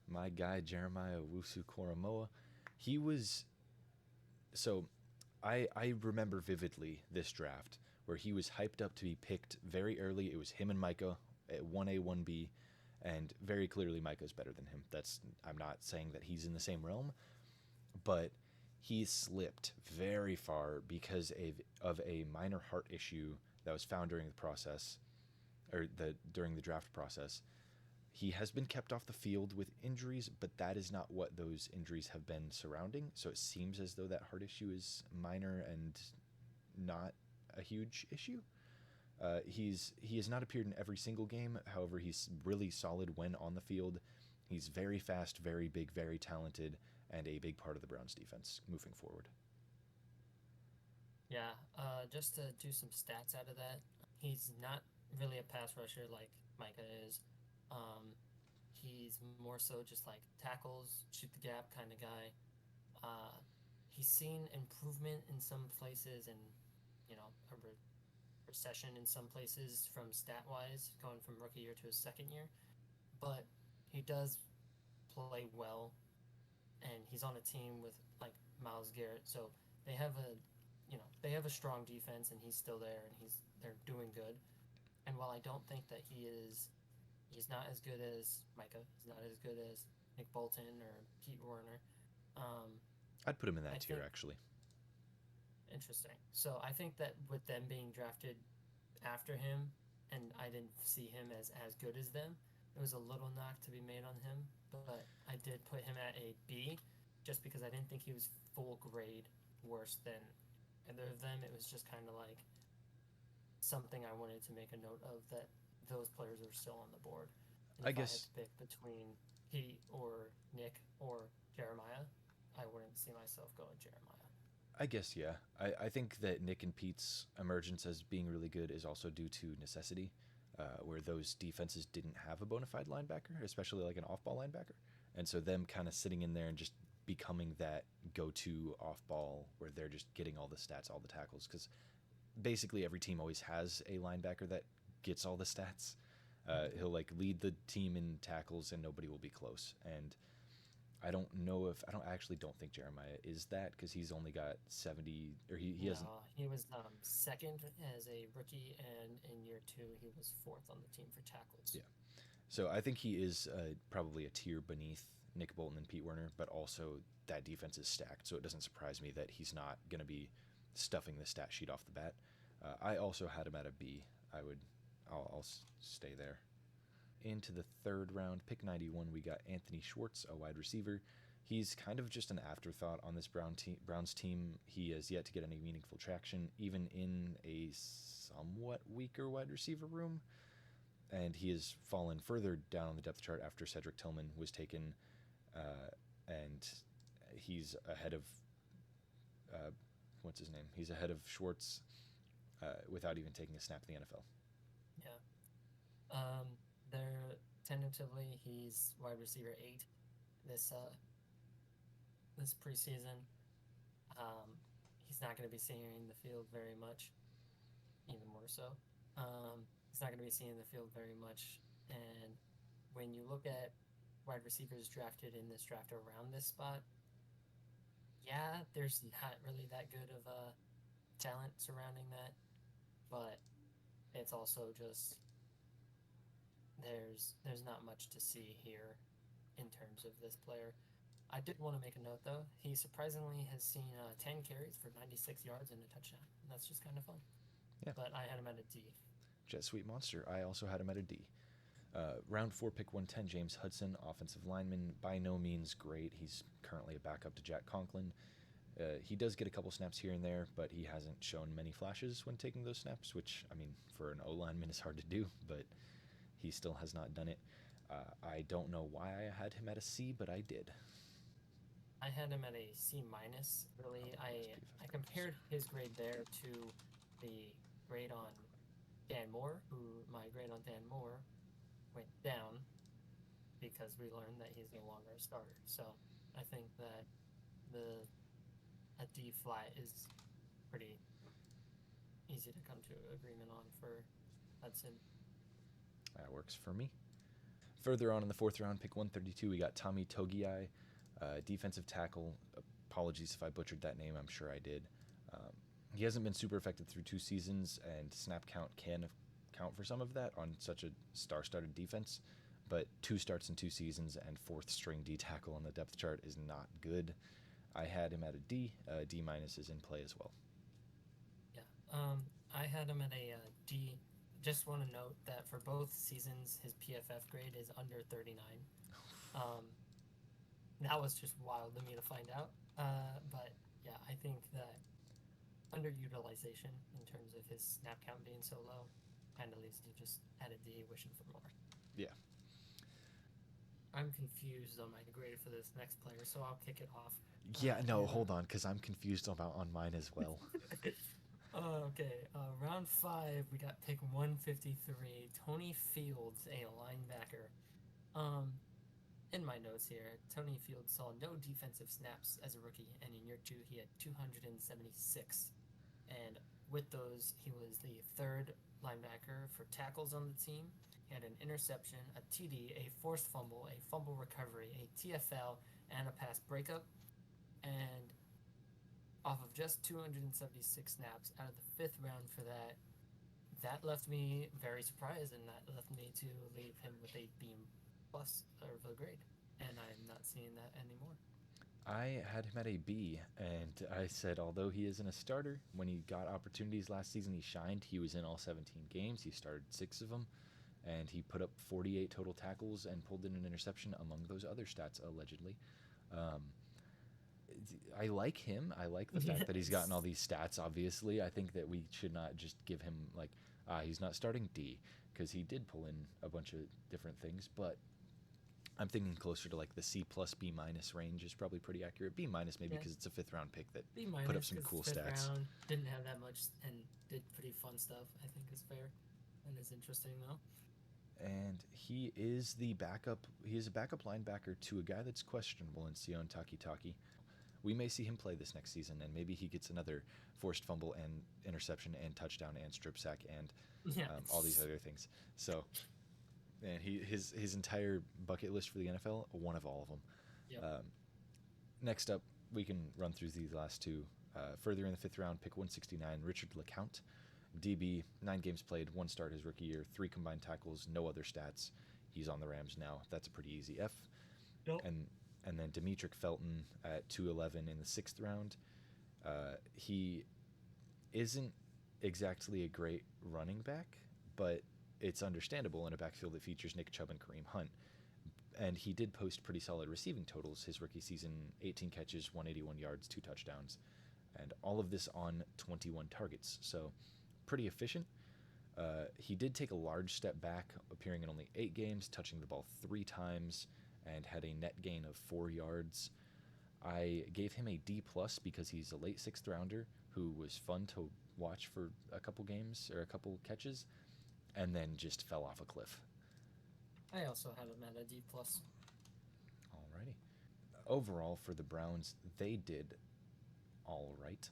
my guy Jeremiah Wusu Koromoa. He was so I remember vividly this draft where he was hyped up to be picked very early. It was him and Micah at 1A, 1B, and very clearly Micah's better than him. I'm not saying that he's in the same realm, but he slipped very far because of a minor heart issue that was found during the process or during the draft process. He has been kept off the field with injuries, but that is not what those injuries have been surrounding. So it seems as though that heart issue is minor and not a huge issue. He has not appeared in every single game. However, he's really solid when on the field. He's very fast, very big, very talented, and a big part of the Browns defense moving forward. Yeah, just to do some stats out of that, he's not really a pass rusher like Micah is. Um, he's more so just like tackles, shoot the gap kind of guy. Uh, he's seen improvement in some places and, a recession in some places from stat wise, going from rookie year to his second year. But he does play well, and he's on a team with like Miles Garrett, so they have a strong defense, and he's still there, and they're doing good. And while I don't think that he's not as good as Micah, he's not as good as Nick Bolton or Pete Werner. Um, I'd put him in I that tier, think actually. interesting. So I think that with them being drafted after him, and I didn't see him as good as them, it was a little knock to be made on him. But I did put him at a B, just because I didn't think he was full grade worse than either of them. It was just kind of like something I wanted to make a note of, that those players are still on the board. And I if I had guess to pick between Pete or Nick or Jeremiah, I wouldn't see myself going Jeremiah. I guess yeah. I think that Nick and Pete's emergence as being really good is also due to necessity, where those defenses didn't have a bona fide linebacker, especially like an off ball linebacker. And so them kind of sitting in there and just becoming that go to off ball where they're just getting all the stats, all the tackles. Because basically every team always has a linebacker that gets all the stats. He'll like lead the team in tackles and nobody will be close. And I don't know if I don't actually don't think Jeremiah is that because he's only got 70 or he hasn't. No, he was second as a rookie, and in year two, he was fourth on the team for tackles. Yeah. So I think he is probably a tier beneath Nick Bolton and Pete Werner, but also that defense is stacked, so it doesn't surprise me that he's not going to be stuffing the stat sheet off the bat. I also had him at a B. I'll stay there. Into the third round, pick 91, we got Anthony Schwartz, a wide receiver. He's kind of just an afterthought on this Browns team. He has yet to get any meaningful traction, even in a somewhat weaker wide receiver room. And he has fallen further down on the depth chart after Cedric Tillman was taken, and he's ahead of what's his name? He's ahead of Schwartz without even taking a snap in the NFL. Yeah. They're tentatively he's wide receiver 8 this this preseason. Um, he's not going to be seeing the field very much, even more so. He's not going to be seeing the field very much. And when you look at wide receivers drafted in this draft around this spot, yeah, there's not really that good of a talent surrounding that, but it's also just there's not much to see here in terms of this player. I did want to make a note though. He surprisingly has seen 10 carries for 96 yards and a touchdown. And that's just kind of fun. Yeah. But I had him at a D. Jet Sweet Monster. I also had him at a D. Round 4, pick 110, James Hudson, offensive lineman. By no means great. He's currently a backup to Jack Conklin. He does get a couple snaps here and there, but he hasn't shown many flashes when taking those snaps, which, I mean, for an O-lineman is hard to do, but he still has not done it. I don't know why I had him at a C, but I did. I had him at a C minus. Really, I compared his grade there to the grade on Dan Moore, who my grade on Dan Moore went down because we learned that he's no longer a starter. So I think that the a D flat is pretty easy to come to agreement on for Hudson. That works for me. Further on in the fourth round, pick 132, we got Tommy Togiai, defensive tackle. Apologies if I butchered that name. I'm sure I did. He hasn't been super effective through 2 seasons, and snap count can account for some of that on such a star-studded defense. But 2 starts in 2 seasons and 4th string D tackle on the depth chart is not good. I had him at a D. D minus is in play as well. Yeah. I had him at a D. Just want to note that for both seasons, his PFF grade is under 39. Um, that was just wild to me to find out. But yeah, I think that underutilization in terms of his snap count being so low kind of leaves you just at a D wishing for more. Yeah. I'm confused on my grade for this next player, so I'll kick it off. Yeah, no, hold on, because I'm confused about on mine as well. Okay, round 5, we got pick 153, Tony Fields, a linebacker. Um, in my notes here, Tony Fields saw no defensive snaps as a rookie, and in year two, he had 276. And with those, he was the third linebacker for tackles on the team. He had an interception, a TD, a forced fumble, a fumble recovery, a TFL, and a pass breakup. And off of just 276 snaps out of the fifth round for that, that left me very surprised, and that left me to leave him with a B plus of a grade. And I'm not seeing that anymore. I had him at a B, and I said, although he isn't a starter, when he got opportunities last season, he shined. He was in all 17 games. He started 6 of them, and he put up 48 total tackles and pulled in an interception among those other stats, allegedly. Um, I like him. I like the fact that he's gotten all these stats, obviously. I think that we should not just give him, like, he's not starting D, because he did pull in a bunch of different things, but I'm thinking closer to like the C plus B minus range is probably pretty accurate. B minus maybe Yeah, because it's a fifth round pick that B put up minus some because cool fifth stats. round didn't have that much and did pretty fun stuff. I think is fair and is interesting though. And he is the backup. He is a backup linebacker to a guy that's questionable in Sion Takitaki. We may see him play this next season, and maybe he gets another forced fumble and interception and touchdown and strip sack and Yeah. all these other things. So, and his entire bucket list for the NFL, one of all of them. Yep. Next up, we can run through these last two. Further in the fifth round, pick 169, Richard LeCount, DB, 9 games played, 1 start his rookie year, 3 combined tackles, no other stats. He's on the Rams now. That's a pretty easy F. Yep. And then Demetric Felton at 211 in the sixth round. He isn't exactly a great running back, but it's understandable in a backfield that features Nick Chubb and Kareem Hunt. And he did post pretty solid receiving totals his rookie season: 18 catches, 181 yards, 2 touchdowns, and all of this on 21 targets. So pretty efficient. He did take a large step back, appearing in only 8 games, touching the ball 3 times, and had a net gain of 4 yards. I gave him a D plus because he's a late sixth rounder who was fun to watch for a couple games or a couple catches, and then just fell off a cliff. I also have him at a D plus. Alrighty. Overall, for the Browns, they did all right.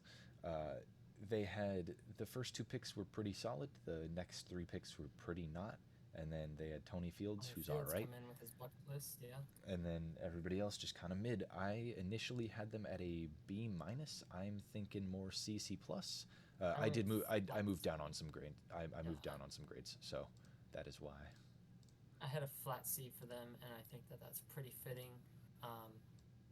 They had the first 2 picks were pretty solid. The next 3 picks were pretty not. And then they had Tony Fields, who's all right. Come in with his bucket list, yeah. And then everybody else just kind of mid. I initially had them at a B minus. I'm thinking more C C plus. I did move. I moved down on some grade. I moved down on some grades, so that is why. I had a flat C for them, and I think that that's pretty fitting. Um,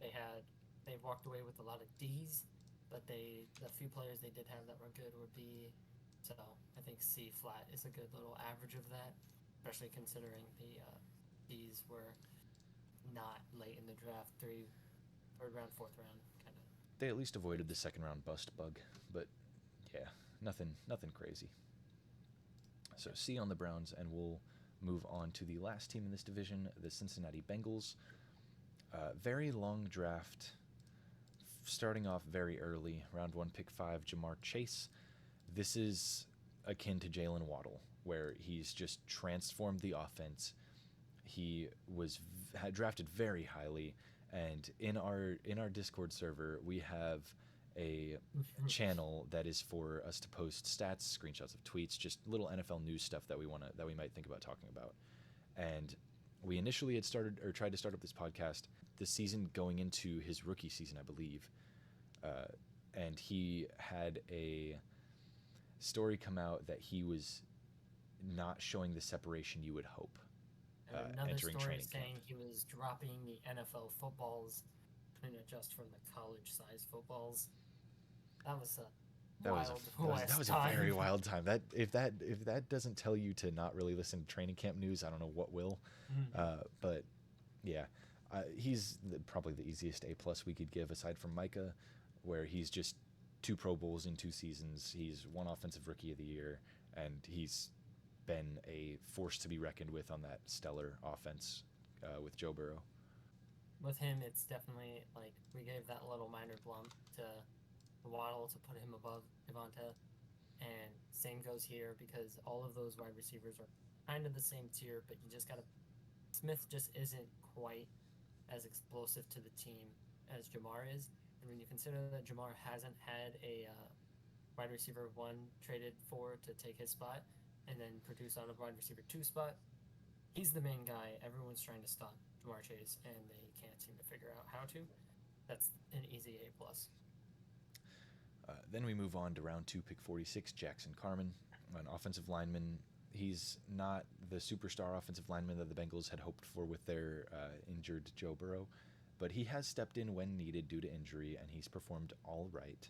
they walked away with a lot of D's, but the few players they did have that were good were B. So I think C flat is a good little average of that, especially considering the D's were not late in the draft, third round, fourth round, kind of. They at least avoided the second round bust bug, but yeah, nothing crazy. So C on the Browns, and we'll move on to the last team in this division, the Cincinnati Bengals. Very long draft, starting off very early, round 1, pick 5, Jamar Chase. This is akin to Jalen Waddle, where he's just transformed the offense. He was drafted very highly, and in our Discord server, we have a channel that is for us to post stats, screenshots of tweets, just little NFL news stuff that we might think about talking about. And we initially had tried to start up this podcast this season going into his rookie season, I believe. And he had a story come out that he was not showing the separation you would hope. Another entering story training saying camp. he was dropping the NFL footballs, couldn't adjust from the college-sized footballs. That was a that was a very wild time. That if that doesn't tell you to not really listen to training camp news, I don't know what will. But yeah, he's probably the easiest A plus we could give aside from Micah, where he's just 2 Pro Bowls in 2 seasons. He's 1 offensive rookie of the year, and he's been a force to be reckoned with on that stellar offense with Joe Burrow. With him, it's definitely like we gave that little minor bump to Waddle to put him above Devonta, and same goes here because all of those wide receivers are kind of the same tier, but you just gotta Smith just isn't quite as explosive to the team as Jamar is. And when you consider that Jamar hasn't had a wide receiver one traded for to take his spot and then produce on a wide receiver two spot, he's the main guy. Everyone's trying to stop Jamar Chase, and they can't seem to figure out how to. That's an easy A plus. Then we move on to round 2, pick 46, Jackson Carman, an offensive lineman. He's not the superstar offensive lineman that the Bengals had hoped for with their injured Joe Burrow, but he has stepped in when needed due to injury, and he's performed all right.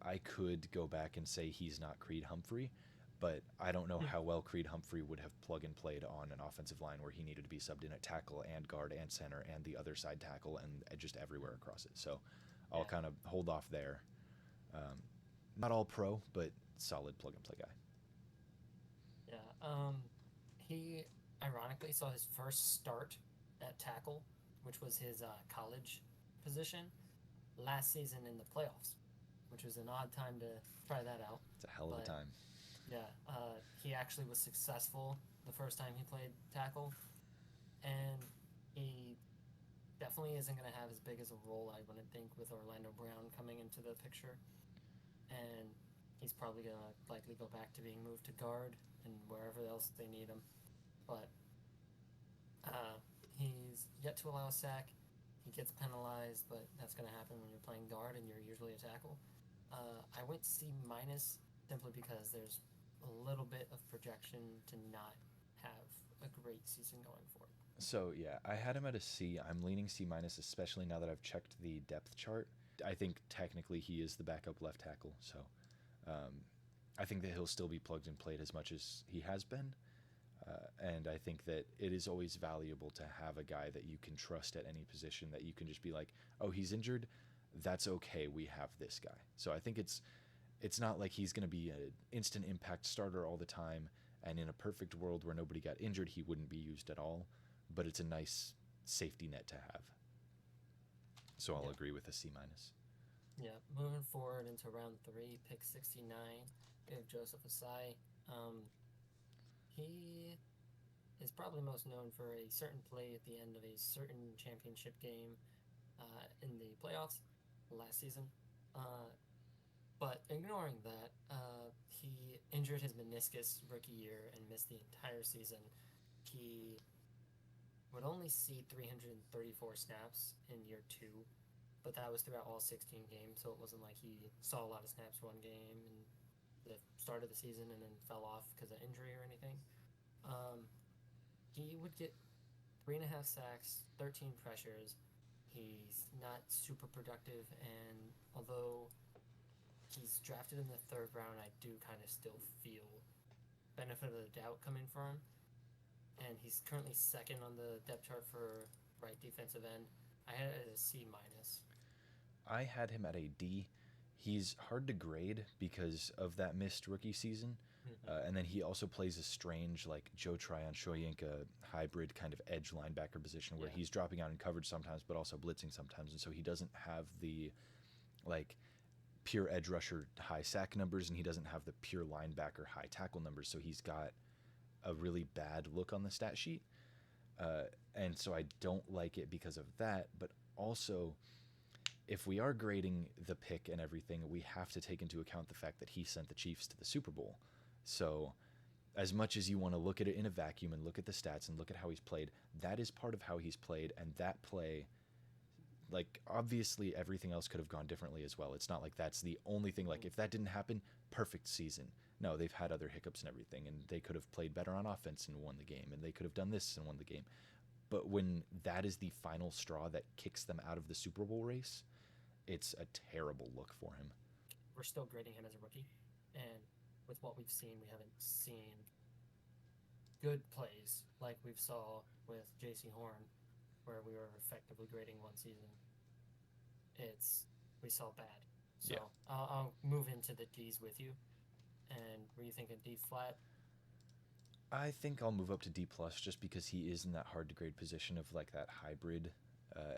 I could go back and say he's not Creed Humphrey, but I don't know how well Creed Humphrey would have plug and played on an offensive line where he needed to be subbed in at tackle and guard and center and the other side tackle and just everywhere across it. So I'll kind of hold off there. Not all pro, but solid plug and play guy. Yeah. He ironically saw his first start at tackle, which was his college position, last season in the playoffs, which was an odd time to try that out. It's a hell of a time. Yeah, he actually was successful the first time he played tackle, and he definitely isn't going to have as big as a role, I wouldn't think, with Orlando Brown coming into the picture. And he's probably going to likely go back to being moved to guard and wherever else they need him. But he's yet to allow a sack. He gets penalized, but that's going to happen when you're playing guard and you're usually a tackle. I went C minus simply because there's a little bit of projection to not have a great season going for it. So yeah, I had him at a C. I'm leaning C minus, especially now that I've checked the depth chart. I think technically he is the backup left tackle, so I think that he'll still be plugged and played as much as he has been. And I think that it is always valuable to have a guy that you can trust at any position, that you can just be like, oh, he's injured. That's okay. We have this guy. So I think it's not like he's going to be an instant impact starter all the time. And in a perfect world where nobody got injured, he wouldn't be used at all. But it's a nice safety net to have. So I'll agree with a C minus. Yeah, moving forward into round 3, pick 69, we have Joseph Asai. He is probably most known for a certain play at the end of a certain championship game in the playoffs last season. But ignoring that, he injured his meniscus rookie year and missed the entire season. He would only see 334 snaps in year 2, but that was throughout all 16 games, so it wasn't like he saw a lot of snaps one game and the start of the season and then fell off because of injury or anything. He would get 3.5 sacks, 13 pressures. He's not super productive, and although he's drafted in the 3rd round, I do kind of still feel benefit of the doubt coming for him. And he's currently 2nd on the depth chart for right defensive end. I had it at a C minus. I had him at a D. He's hard to grade because of that missed rookie season. And then he also plays a strange, like, Joe Tryon-Shoyinka hybrid kind of edge linebacker position where he's dropping out in coverage sometimes but also blitzing sometimes. And so he doesn't have the, like, pure edge rusher high sack numbers, and he doesn't have the pure linebacker high tackle numbers. So he's got a really bad look on the stat sheet. And so I don't like it because of that. But also, if we are grading the pick and everything, we have to take into account the fact that he sent the Chiefs to the Super Bowl. So as much as you want to look at it in a vacuum and look at the stats and look at how he's played, that is part of how he's played. And that play, like, obviously everything else could have gone differently as well. It's not like that's the only thing. Like, if that didn't happen, perfect season. No, they've had other hiccups and everything, and they could have played better on offense and won the game, and they could have done this and won the game. But when that is the final straw that kicks them out of the Super Bowl race, it's a terrible look for him. We're still grading him as a rookie, and with what we've seen, we haven't seen good plays like we've saw with J.C. Horn, where we were effectively grading one season. We saw bad. So I'll move into the D's with you. And were you thinking D flat? I think I'll move up to D plus just because he is in that hard to grade position of like that hybrid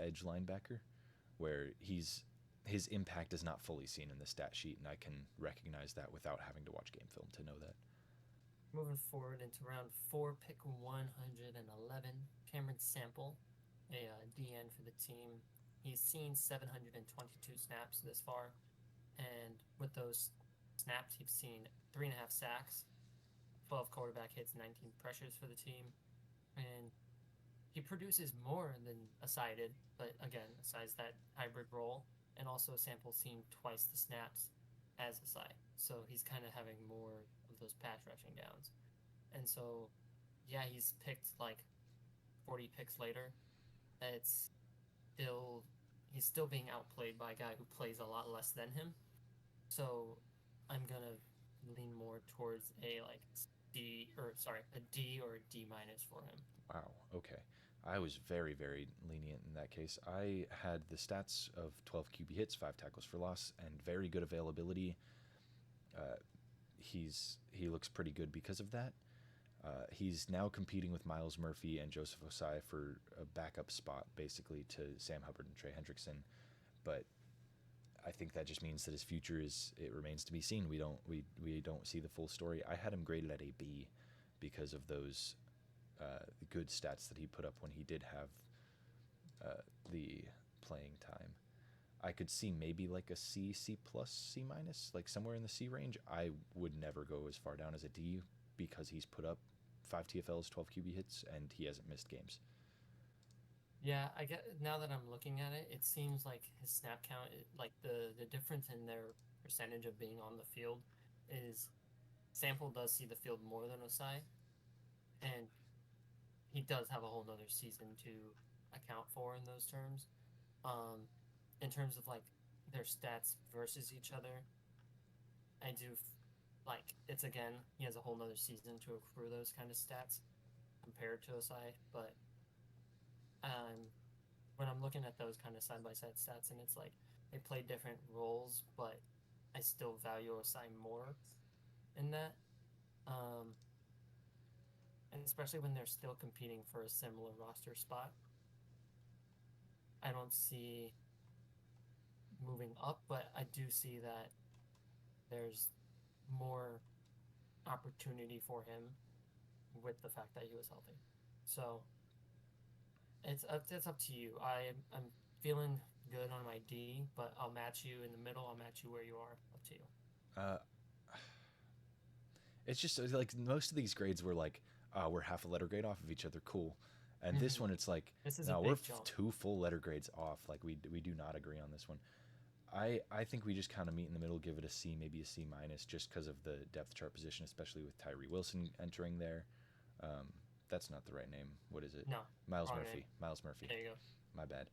edge linebacker, where his impact is not fully seen in the stat sheet, and I can recognize that without having to watch game film to know that. Moving forward into round four, pick 111, Cameron Sample, a DN for the team. He's seen 722 snaps this far, and with those snaps, he's seen 3.5 sacks, 12 quarterback hits, 19 pressures for the team, and he produces more than Asai did. But again, Asai's that hybrid role, and also Sample's seen twice the snaps as Asai, so he's kind of having more of those pass rushing downs. And so, yeah, he's picked like 40 picks later. It's still he's still being outplayed by a guy who plays a lot less than him. So I'm gonna lean more towards a like a D or a D minus for him. Wow. Okay. I was very, very lenient in that case. I had the stats of 12 QB hits, 5 tackles for loss, and very good availability. Uh, he looks pretty good because of that. He's now competing with Miles Murphy and Joseph Osai for a backup spot, basically to Sam Hubbard and Trey Hendrickson. But I think that just means that his future is it remains to be seen. We don't see the full story. I had him graded at a B because of those good stats that he put up when he did have the playing time. I could see maybe like a C, C plus, C minus, like somewhere in the C range. I would never go as far down as a D because he's put up 5 TFLs, 12 QB hits, and he hasn't missed games. Yeah, I get now that I'm looking at it, it seems like his snap count, like the difference in their percentage of being on the field is Sample does see the field more than Osai, and he does have a whole nother season to account for in those terms. Um, in terms of like their stats versus each other, I do like it's again he has a whole nother season to accrue those kind of stats compared to Osai, but um, when I'm looking at those kind of side by side stats, and it's like they play different roles, but I still value Osai more in that. Um, and especially when they're still competing for a similar roster spot, I don't see moving up, but I do see that there's more opportunity for him with the fact that he was healthy. So it's up to you. I'm feeling good on my D, but I'll match you in the middle. I'll match you where you are. Up to you. Uh, it's just like most of these grades were like, we're half a letter grade off of each other, cool. And this one, it's like, This is a no, we're big jump. 2 full letter grades off. Like we do not agree on this one. I think we just kind of meet in the middle, give it a C, maybe a C minus, just because of the depth chart position, especially with Tyree Wilson entering there. Um, that's not the right name. What is it? No, Miles wrong name. Murphy. Miles Murphy. There you My bad.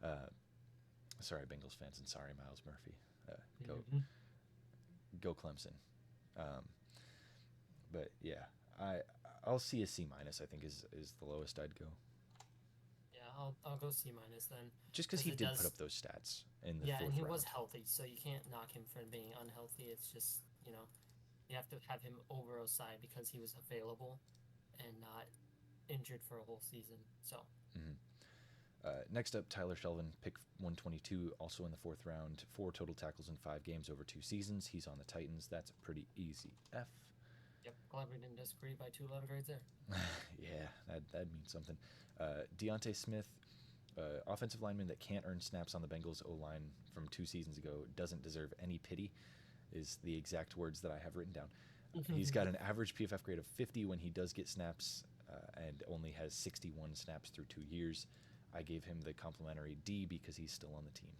Uh, sorry, Bengals fans, and sorry, Miles Murphy. go. Go Clemson. Um, but yeah, I'll see a C minus. I think is the lowest I'd go. Yeah, I'll go C minus then, Just because because he it did put does. up those stats in the Yeah, and fourth he was round. healthy, so you can't knock him for being unhealthy. It's just you have to have him over Osai because he was available and not injured for a whole season. So Mm-hmm. Next up, Tyler Shelvin, pick 122, also in the fourth round. 4 total tackles in 5 games over 2 seasons. He's on the Titans. That's a pretty easy F. yep, glad we didn't disagree by 2 letter grades there. Yeah, that means something. Deontay Smith, offensive lineman that can't earn snaps on the Bengals O line from 2 seasons ago, doesn't deserve any pity, is the exact words that I have written down. He's got an average PFF grade of 50 when he does get snaps, and only has 61 snaps through 2 years. I gave him the complimentary D because he's still on the team.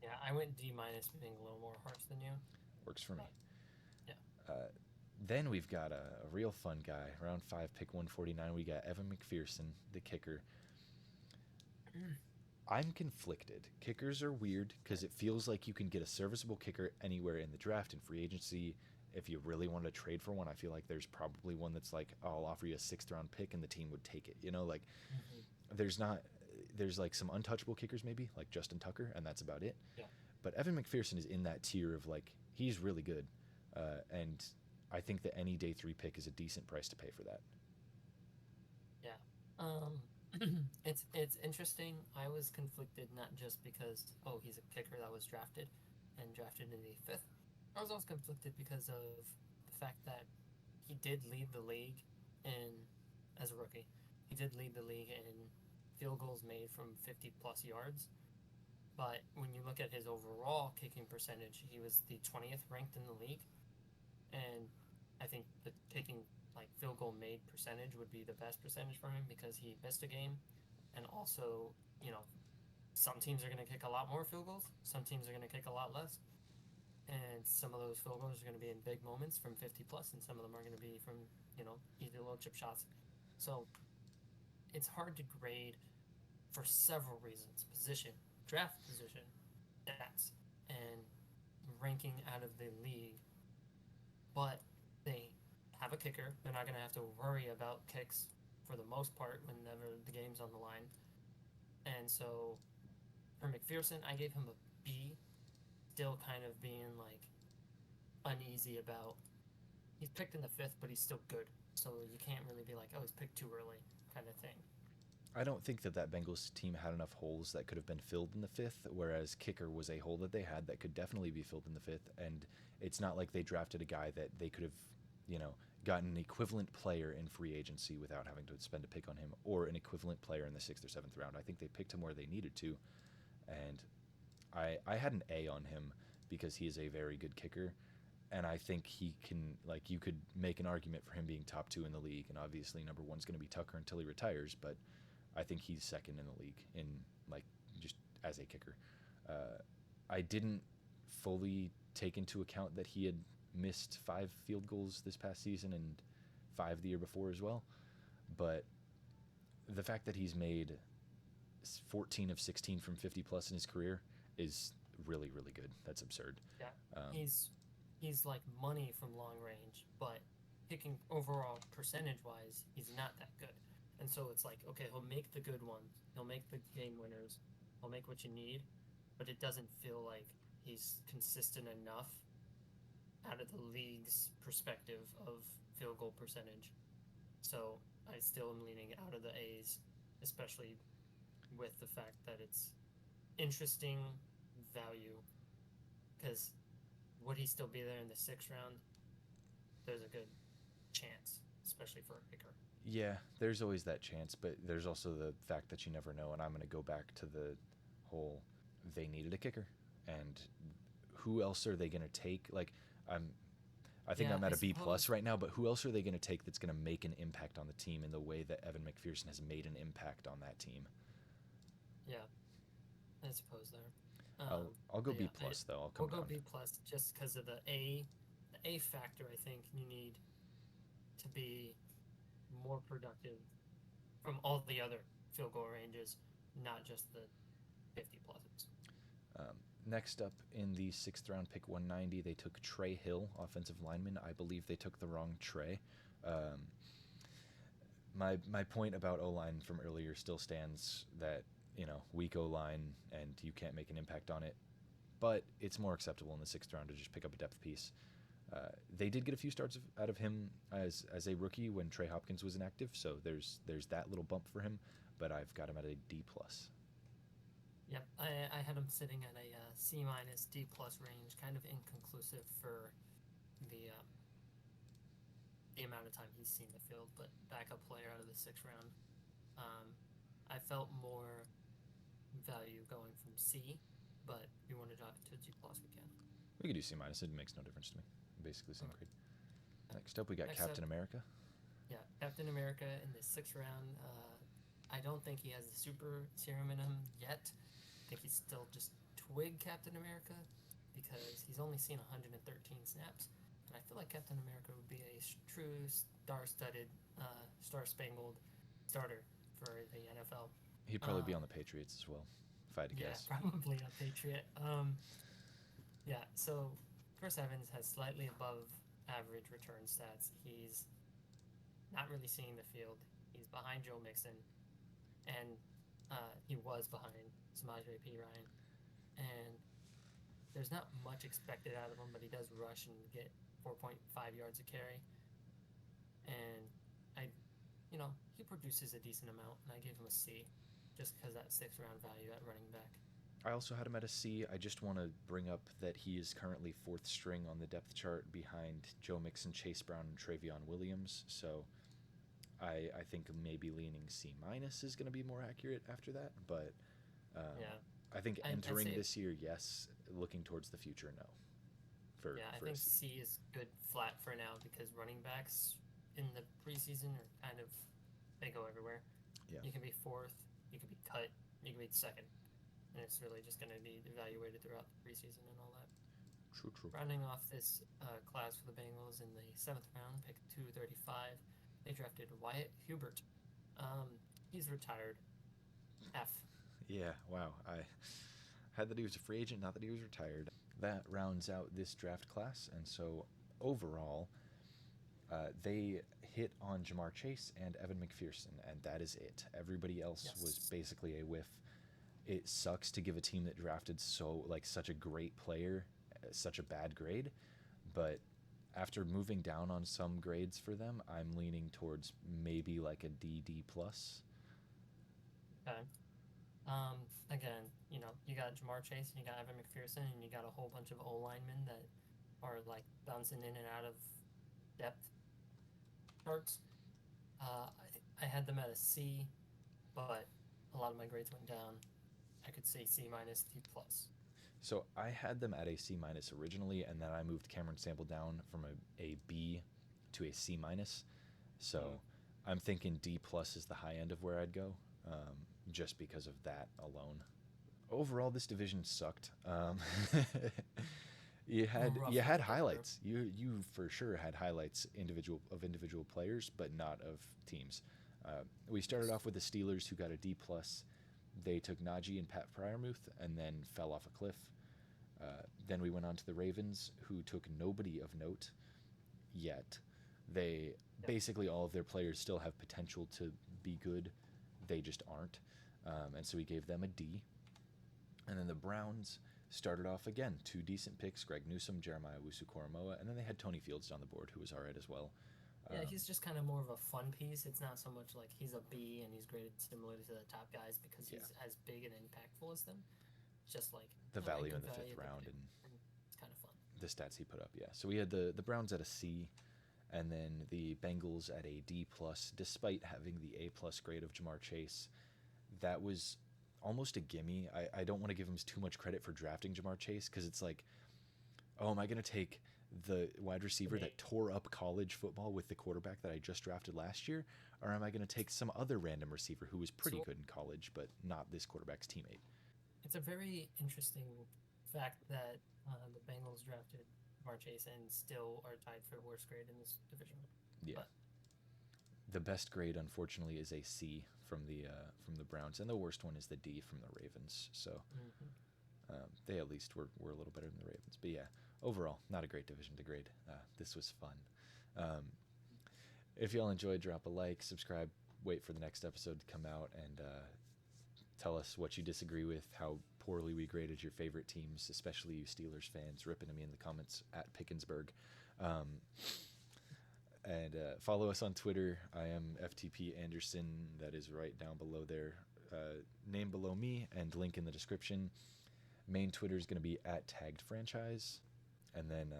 Yeah, I went D minus, being a little more harsh than you. Works for me. But yeah, Then we've got a real fun guy. Round 5, pick 149. We got Evan McPherson, the kicker. I'm conflicted. Kickers are weird because it feels like you can get a serviceable kicker anywhere in the draft and free agency. If you really want to trade for one, I feel like there's probably one that's like, oh, I'll offer you a 6th round pick and the team would take it. Like mm-hmm. there's not, there's like some untouchable kickers maybe, like Justin Tucker, and that's about it. Yeah, But Evan McPherson is in that tier of like, he's really good. And I think that any day 3 pick is a decent price to pay for that. yeah. It's interesting. I was conflicted not just because he's a kicker that was drafted and drafted in the 5th. I was also conflicted because of the fact that he did lead the league in as a rookie. He did lead the league in field goals made from 50 plus yards. But when you look at his overall kicking percentage, he was the 20th ranked in the league. And I think the kicking like field goal made percentage would be the best percentage for him because he missed a game. And also, you know, some teams are going to kick a lot more field goals, some teams are going to kick a lot less. And some of those field goals are going to be in big moments from 50 plus, and some of them are going to be from, easy little chip shots. So it's hard to grade for several reasons: position, draft position, stats, and ranking out of the league. But they have a kicker. They're not going to have to worry about kicks for the most part whenever the game's on the line. And so for McPherson, I gave him a B, still kind of being like uneasy about. He's picked in the fifth, but he's still good. So you can't really be like, oh, he's picked too early, kind of thing. I don't think that Bengals team had enough holes that could have been filled in the fifth, whereas kicker was a hole that they had that could definitely be filled in the fifth. And it's not like they drafted a guy that they could have, gotten an equivalent player in free agency without having to spend a pick on him, or an equivalent player in the sixth or seventh round. I think they picked him where they needed to, and I had an A on him because he is a very good kicker, and I think he can, like, you could make an argument for him being top two in the league, and obviously number one's going to be Tucker until he retires, but I think he's second in the league in, like, just as a kicker. I didn't fully take into account that he had missed 5 field goals this past season and 5 the year before as well, but the fact that he's made 14 of 16 from 50 plus in his career is really, really good. That's absurd. Yeah, Um, he's like money from long range, but kicking overall percentage wise, he's not that good. And so it's like, okay, he'll make the good ones, he'll make the game winners, he'll make what you need, but it doesn't feel like he's consistent enough out of the league's perspective of field goal percentage. So I still am leaning out of the A's, especially with the fact that it's interesting value because would he still be there in the sixth round? There's a good chance, especially for a kicker. yeah, there's always that chance, but there's also the fact that you never know. And I'm going to go back to the whole they needed a kicker, and who else are they going to take? Like, I'm I think Yeah, I'm I at a B plus suppose. right now, but who else are they going to take that's going to make an impact on the team in the way that Evan McPherson has made an impact on that team? Yeah, I suppose there. I'll go But B yeah, plus though. I'll we'll come go down. B plus just because of the A factor. I think you need to be more productive from all the other field goal ranges, not just the 50 pluses. Um, Next up in the sixth round pick 190, they took Trey Hill, offensive lineman. I believe they took the wrong Trey. Um, my point about O line from earlier still stands, that weak O line and you can't make an impact on it, but it's more acceptable in the sixth round to just pick up a depth piece. They did get a few starts out of him as a rookie when Trey Hopkins was inactive, so there's that little bump for him. But I've got him at a D plus. Yep, I had him sitting at a C minus D plus range, kind of inconclusive for the the amount of time he's seen the field, but backup player out of the sixth round. Um, I felt more value going from C, but if we want to drop it to G plus, we can. We could do C minus. It makes no difference to me. Basically same All grade. Next up, we got Next up, Captain America. yeah, Captain America in the sixth round. I don't think he has the super serum in him yet. I think he's still just twig Captain America because he's only seen 113 snaps, and I feel like Captain America would be a true star-studded, star-spangled starter for the NFL. He'd probably be Um, on the Patriots as well, if I had to yeah, guess. probably a Patriot. Yeah, so Chris Evans has slightly above average return stats. He's not really seeing the field. He's behind Joe Mixon, and he was behind Samaje P. Ryan. And there's not much expected out of him, but he does rush and get 4.5 yards a carry. And he produces a decent amount, and I gave him a C just because that sixth round value at running back. I also had him at a C. I just want to bring up that he is currently fourth string on the depth chart behind Joe Mixon, Chase Brown, and Travion Williams. So I think maybe leaning C minus is going to be more accurate after that. But um, Yeah, I think I'd entering say this year, yes. Looking towards the future, no. For yeah, I for a think C. C is good flat for now because running backs in the preseason are kind of they go everywhere. Yeah. You can be fourth, you can be cut, you can be second, and it's really just going to be evaluated throughout the preseason and all that. True. True. Rounding off this class for the Bengals in the seventh round, pick 235, they drafted Wyatt Hubert. He's retired. F. Yeah. Wow. I had that he was a free agent, not that he was retired. That rounds out this draft class, and so overall, they hit on Jamar Chase and Evan McPherson, and that is it. Everybody else was Yes. basically a whiff. It sucks to give a team that drafted such a great player such a bad grade, but after moving down on some grades for them, I'm leaning towards maybe like a D plus. Okay. Again, you got Jamar Chase and you got Evan McPherson and you got a whole bunch of O linemen that are like bouncing in and out of depth charts. I had them at a C, but a lot of my grades went down. I could say C minus, D plus. So I had them at a C minus originally, and then I moved Cameron Sample down from a B to a C minus. Mm. So I'm thinking D plus is the high end of where I'd go, just because of that alone. Overall, this division sucked. You Rough had to get through. highlights. You for sure had highlights individual players, but not of teams. We started Yes. off with the Steelers, who got a D plus. They took Najee and Pat Fryermuth, and then fell off a cliff. Then we went on to the Ravens, who took nobody of note yet. They Yep. basically all of their players still have potential to be good. They just aren't, and so we gave them a D. And then the Browns started off again, two decent picks: Greg Newsome, Jeremiah Wusu-Koramoah, and then they had Tony Fields down the board, who was all right as well. Yeah, Um, he's just kind of more of a fun piece. It's not so much like he's a B and he's graded similarly to the top guys because yeah, he's as big and impactful as them. It's just like the a value in good the fifth value, good round pick, and and it's kind of fun. the stats he put up. Yeah, so we had the Browns at a C, and then the Bengals at a D plus, despite having the A plus grade of Jamar Chase. That was almost a gimme. I don't want to give him too much credit for drafting Jamar Chase because it's like, oh, am I going to take the wide receiver Me. that tore up college football with the quarterback that I just drafted last year? Or am I going to take some other random receiver who was pretty So good in college, but not this quarterback's teammate? it's a very interesting fact that the Bengals drafted Jamar Chase and still are tied for worst grade in this division. Yeah. But The best grade, unfortunately, is a C from the Browns, and the worst one is the D from the Ravens. So mhm. they at least were a little better than the Ravens. But yeah, overall, not a great division to grade. This was fun. Um, if y'all enjoyed, drop a like, subscribe, wait for the next episode to come out, and tell us what you disagree with, how poorly we graded your favorite teams, especially you Steelers fans, ripping at me in the comments at Pickensburg. Um, and follow us on Twitter. I am FTP Anderson. That is right down below there. Name below me and link in the description. Main Twitter is going to be at tagged franchise. And then,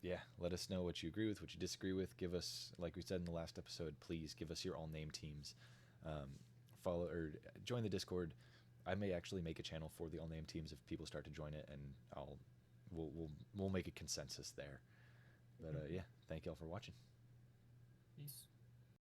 yeah, let us know what you agree with, what you disagree with. Give us, like we said in the last episode, please give us your all name teams. Um, follow or join the Discord. I may actually make a channel for the all name teams if people start to join it, and we'll make a consensus there. But yeah, thank y'all for watching. Peace.